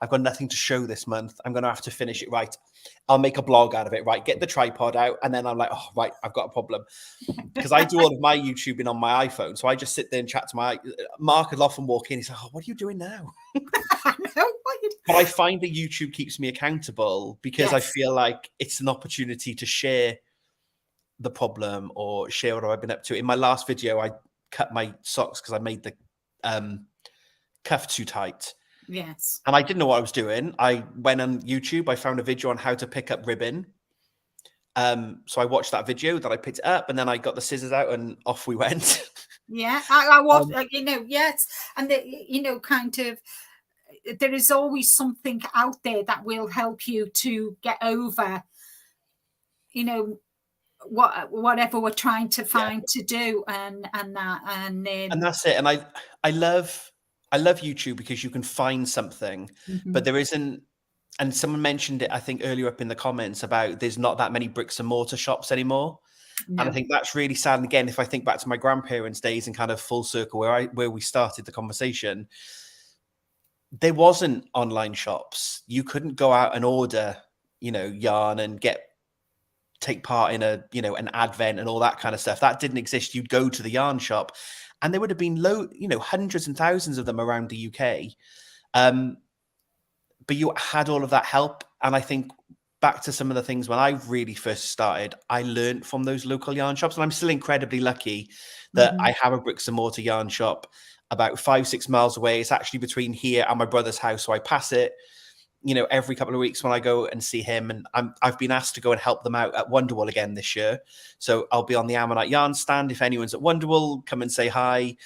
I've got nothing to show this month. I'm going to have to finish it. Right. I'll make a blog out of it. Right. Get the tripod out. And then I'm like, oh, right, I've got a problem. Because I do all of my YouTubing on my iPhone. So I just sit there and chat to Mark will often walk in. He's like, oh, what are you doing now? But I find that YouTube keeps me accountable because I feel like it's an opportunity to share the problem or share what I've been up to. In my last video, I cut my socks because I made the cuff too tight. Yes. And I didn't know what I was doing. I went on YouTube. I found a video on how to pick up ribbon. So I watched that video, then I picked it up, and then I got the scissors out and off we went. Yeah, I was, you know, yes. And, you know, kind of, there is always something out there that will help you to get over, you know, whatever we're trying to find to do, and that's it. And I love YouTube because you can find something, but there isn't. And someone mentioned it, I think, earlier up in the comments about there's not that many bricks and mortar shops anymore. No. And I think that's really sad. And again, if I think back to my grandparents' days and kind of full circle where we started the conversation, there wasn't online shops. You couldn't go out and order, you know, yarn and take part in a, you know, an advent and all that kind of stuff. That didn't exist. You'd go to the yarn shop and there would have been hundreds and thousands of them around the UK. But you had all of that help. And I think back to some of the things when I really first started, I learned from those local yarn shops. And I'm still incredibly lucky that I have a bricks and mortar yarn shop about 5-6 miles away. It's actually between here and my brother's house. So I pass it, you know, every couple of weeks when I go and see him. And I've been asked to go and help them out at Wonderwall again this year. So I'll be on the Ammonite yarn stand. If anyone's at Wonderwall, come and say hi.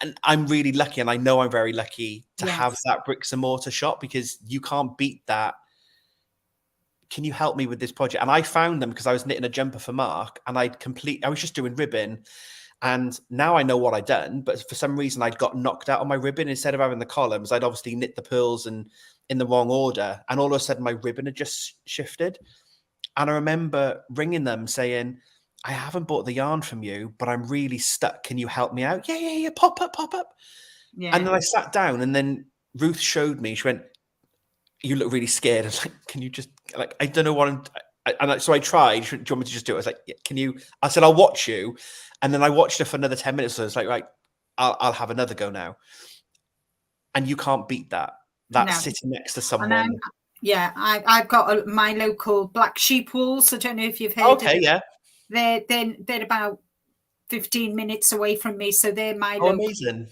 And I'm really lucky, and I know I'm very lucky to have that bricks and mortar shop because you can't beat that. Can you help me with this project? And I found them because I was knitting a jumper for Mark, and I was just doing ribbon. And now I know what I'd done, but for some reason I'd got knocked out on my ribbon. Instead of having the columns, I'd obviously knit the purls and in the wrong order. And all of a sudden my ribbon had just shifted. And I remember ringing them saying, I haven't bought the yarn from you, but I'm really stuck. Can you help me out? Yeah. Pop up. Yeah. And then I sat down, and then Ruth showed me. She went, you look really scared. I was like, can you just, like, I don't know what so I tried. Do you want me to just do it? I was like, yeah, can you? I said, I'll watch you. And then I watched her for another 10 minutes. So I was like, right, I'll have another go now. And you can't beat that. That's sitting next to someone. I've got my local Black Sheep wools. I don't know if you've heard of it. Yeah. They're about 15 minutes away from me, so they're my local. Amazing.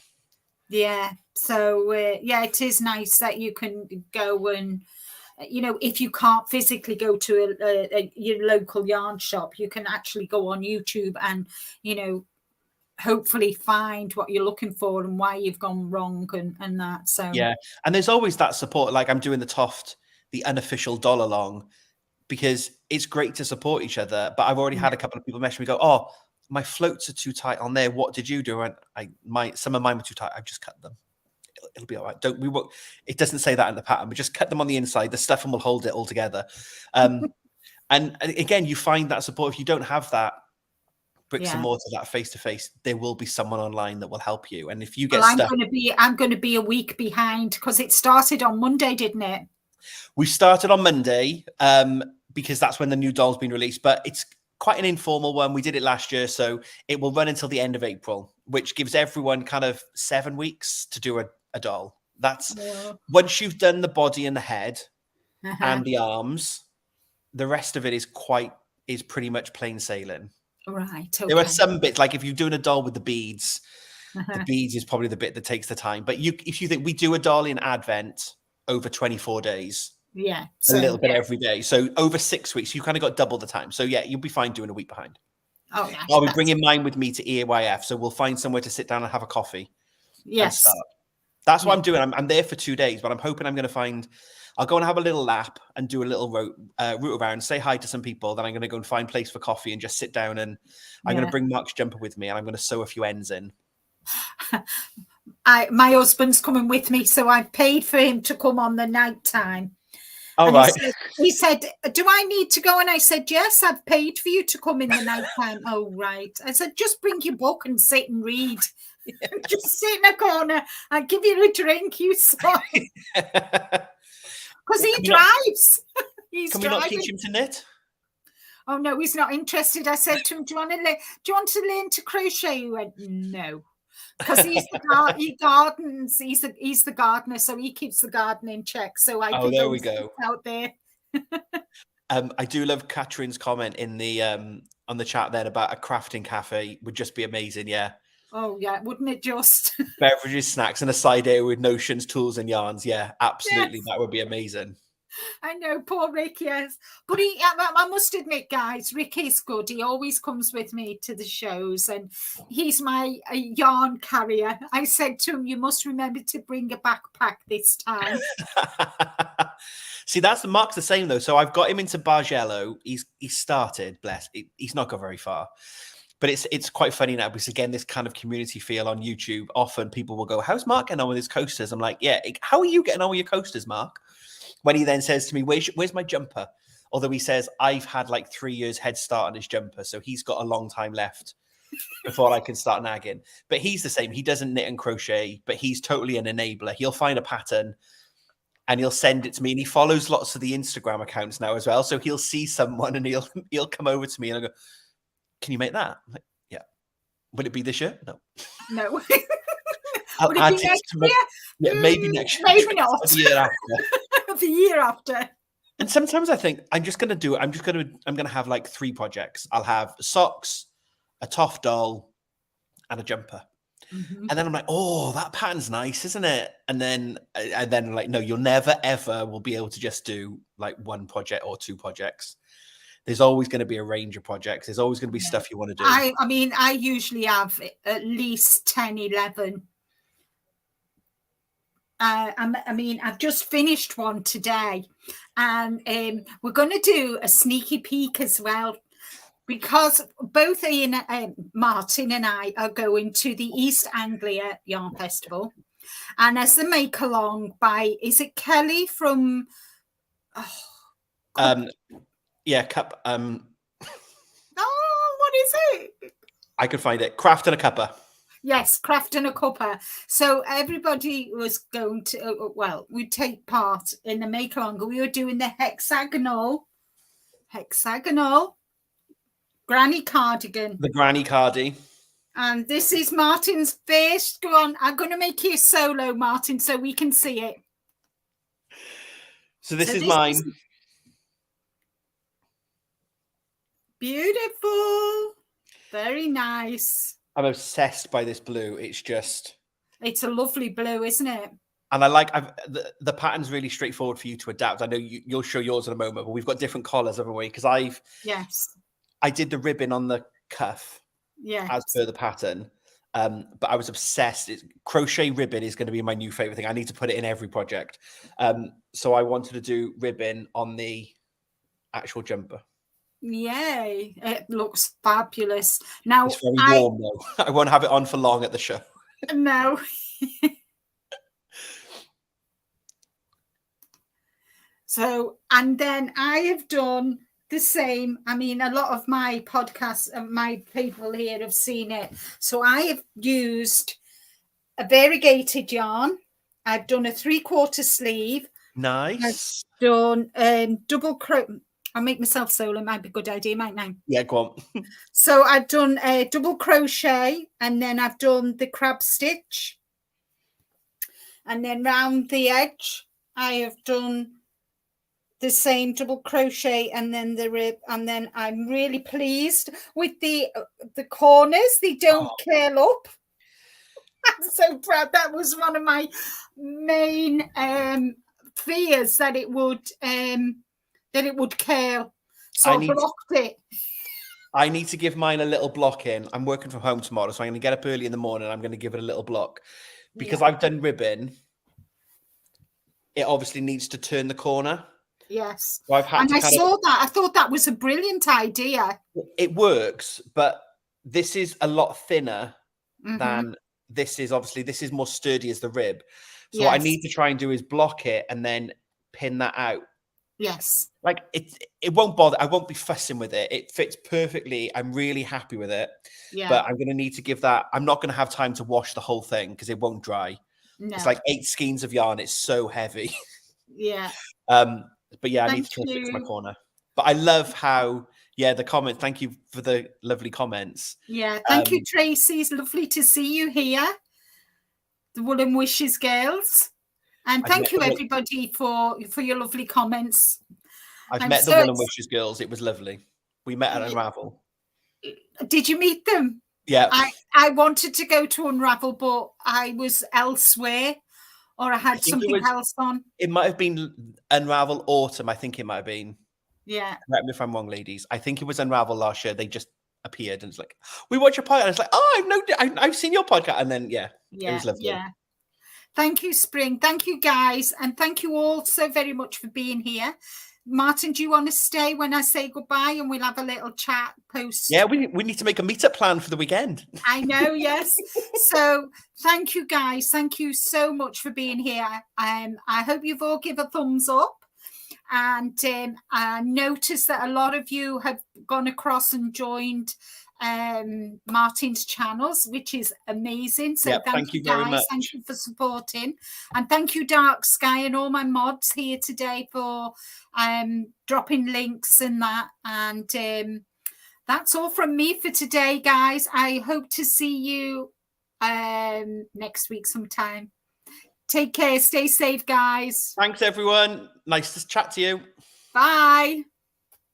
Yeah, so it is nice that you can go and, you know, if you can't physically go to your local yarn shop, you can actually go on YouTube and, you know, hopefully find what you're looking for and why you've gone wrong and that. So yeah, and there's always that support. Like I'm doing the Toft, the unofficial dollar long, because it's great to support each other. But I've already had a couple of people message me, go, oh, my floats are too tight on there. What did you do? And some of mine were too tight. I've just cut them. It'll be all right. It doesn't say that in the pattern, but just cut them on the inside. The stuff and will hold it all together. And again, you find that support. If you don't have that bricks and mortar, that face-to-face, there will be someone online that will help you. And if you get stuck, I'm going to be a week behind because it started on Monday, didn't it? We started on Monday. because that's when the new doll's been released. But it's quite an informal one. We did it last year, so it will run until the end of April, which gives everyone kind of 7 weeks to do a doll. That's once you've done the body and the head and the arms, the rest of it is pretty much plain sailing. Right. Okay. There are some bits, like if you're doing a doll with the beads, the beads is probably the bit that takes the time. But if you think we do a doll in Advent over 24 days, yeah, a little bit every day. So over 6 weeks, you kind of got double the time. So yeah, you'll be fine doing a week behind. Oh, yeah. I'll be bringing mine with me to EYF, so we'll find somewhere to sit down and have a coffee. Yes. That's what I'm doing. I'm there for 2 days, but I'm hoping I'm going to find. I'll go and have a little lap and do a little route around, say hi to some people. Then I'm going to go and find a place for coffee and just sit down. And I'm going to bring Mark's jumper with me, and I'm going to sew a few ends in. My husband's coming with me, so I paid for him to come on the night time. All right. He said, do I need to go? And I said, yes, I've paid for you to come in the night time. Oh, right. I said, just bring your book and sit and read. Just sit in a corner. I'll give you a drink, you son. Because he drives. Can we not teach him to knit? Oh, no, he's not interested. I said to him, do you want to learn to crochet? He went, no. Because he gardens, he's the gardener, so he keeps the garden in check. So there we go out there. I do love Catherine's comment in the on the chat then about a crafting cafe would just be amazing. Yeah. Oh yeah, wouldn't it just? Beverages, snacks, and a side area with notions, tools, and yarns. Yeah, absolutely, yes. That would be amazing. I know, poor Rick, yes. But I must admit, guys, Rick is good. He always comes with me to the shows, and he's my yarn carrier. I said to him, you must remember to bring a backpack this time. See, Mark's the same, though. So I've got him into Bargello. He's started, bless. He's not got very far. But it's quite funny now because, again, this kind of community feel on YouTube, often people will go, how's Mark getting on with his coasters? I'm like, yeah, how are you getting on with your coasters, Mark? When he then says to me, where's my jumper? Although he says, I've had like 3 years head start on his jumper, so he's got a long time left before I can start nagging. But he's the same. He doesn't knit and crochet, but he's totally an enabler. He'll find a pattern and he'll send it to me. And he follows lots of the Instagram accounts now as well. So he'll see someone and he'll come over to me and I'll go, can you make that? I'm like, yeah. Would it be this year? No. I'll add it to maybe next year. Maybe not. The year after. The year after. And sometimes I think I'm just going to do it. I'm going to have like 3 projects. I'll have socks, a toff doll, and a jumper. Mm-hmm. And then I'm like, oh, that pattern's nice, isn't it? And then like, no, you'll never, ever will be able to just do like 1 project or 2 projects. There's always going to be a range of projects. There's always going to be stuff you want to do. I mean, I usually have at least 10, 11. I mean, I've just finished one today, and we're going to do a sneaky peek as well, because both Martyn and I are going to the East Anglia Yarn Festival, and as the make along by, is it Kelly from? Yeah, Cup. Oh, what is it? I could find it. Craft and a Cuppa. Yes, Craft and a Cuppa. So everybody was going to, we'd take part in the make along. We were doing the hexagonal granny cardigan. The granny cardie. And this is Martyn's first. Go on, I'm going to make you a solo, Martyn, so we can see it. So this is mine. Beautiful. Very nice. I'm obsessed by this blue. It's a lovely blue, isn't it? And I like the pattern's really straightforward for you to adapt. I know you'll show yours in a moment, but we've got different collars, haven't we? Because I did the ribbon on the cuff, as per the pattern. But I was obsessed. Crochet ribbon is going to be my new favorite thing. I need to put it in every project. So I wanted to do ribbon on the actual jumper. Yay, it looks fabulous. Now it's very warm though. I won't have it on for long at the show. No. So, and then I have done the same. I mean, a lot of my podcasts and my people here have seen it. So I have used a variegated yarn. I've done a 3/4 sleeve. Nice. I've done double crochet. I'll make myself solo. It might be a good idea, mightn't I? Yeah, go on. So I've done a double crochet, and then I've done the crab stitch, and then round the edge I have done the same double crochet, and then the rib, and then I'm really pleased with the corners. They don't curl up. I'm so proud. That was one of my main fears, that it would curl. So I blocked it. I need to give mine a little block in. I'm working from home tomorrow, so I'm going to get up early in the morning. I'm going to give it a little block because I've done ribbon. It obviously needs to turn the corner. Yes. So I've had and I saw that. I thought that was a brilliant idea. It works, but this is a lot thinner than this is. Obviously, this is more sturdy as the rib. So what I need to try and do is block it and then pin that out. Yes. Like it won't bother. I won't be fussing with it. It fits perfectly. I'm really happy with it. Yeah. But I'm going to need to give that. I'm not going to have time to wash the whole thing because it won't dry. No. It's like 8 skeins of yarn. It's so heavy. Yeah. But yeah, I need to fix my corner. But I love how, the comment. Thank you for the lovely comments. Yeah. Thank you, Tracy. It's lovely to see you here. The Woolen Wishes girls. And thank you, everybody, for your lovely comments. I've met the Woolen Wishes girls. It was lovely. We met at Unravel. Did you meet them? Yeah. I wanted to go to Unravel, but I was elsewhere, or I had something else on. It might have been Unravel Autumn. I think it might have been. Yeah. Correct me if I'm wrong, ladies. I think it was Unravel last year. They just appeared and it's like, we watch your podcast. And it's like, oh, I've seen your podcast. And then, it was lovely. Yeah. Thank you, Spring. Thank you, guys. And thank you all so very much for being here. Martyn, do you want to stay when I say goodbye and we'll have a little chat post? Yeah, we need to make a meetup plan for the weekend. I know, yes. So thank you, guys. Thank you so much for being here. I hope you've all given a thumbs up. And I noticed that a lot of you have gone across and joined Martyn's channels, which is amazing. So thank you, guys. Very much. Thank you for supporting, and thank you, Dark Sky, and all my mods here today for dropping links and that. And that's all from me for today, guys. I hope to see you next week sometime. Take care. Stay safe, guys. Thanks, everyone. Nice to chat to you. Bye.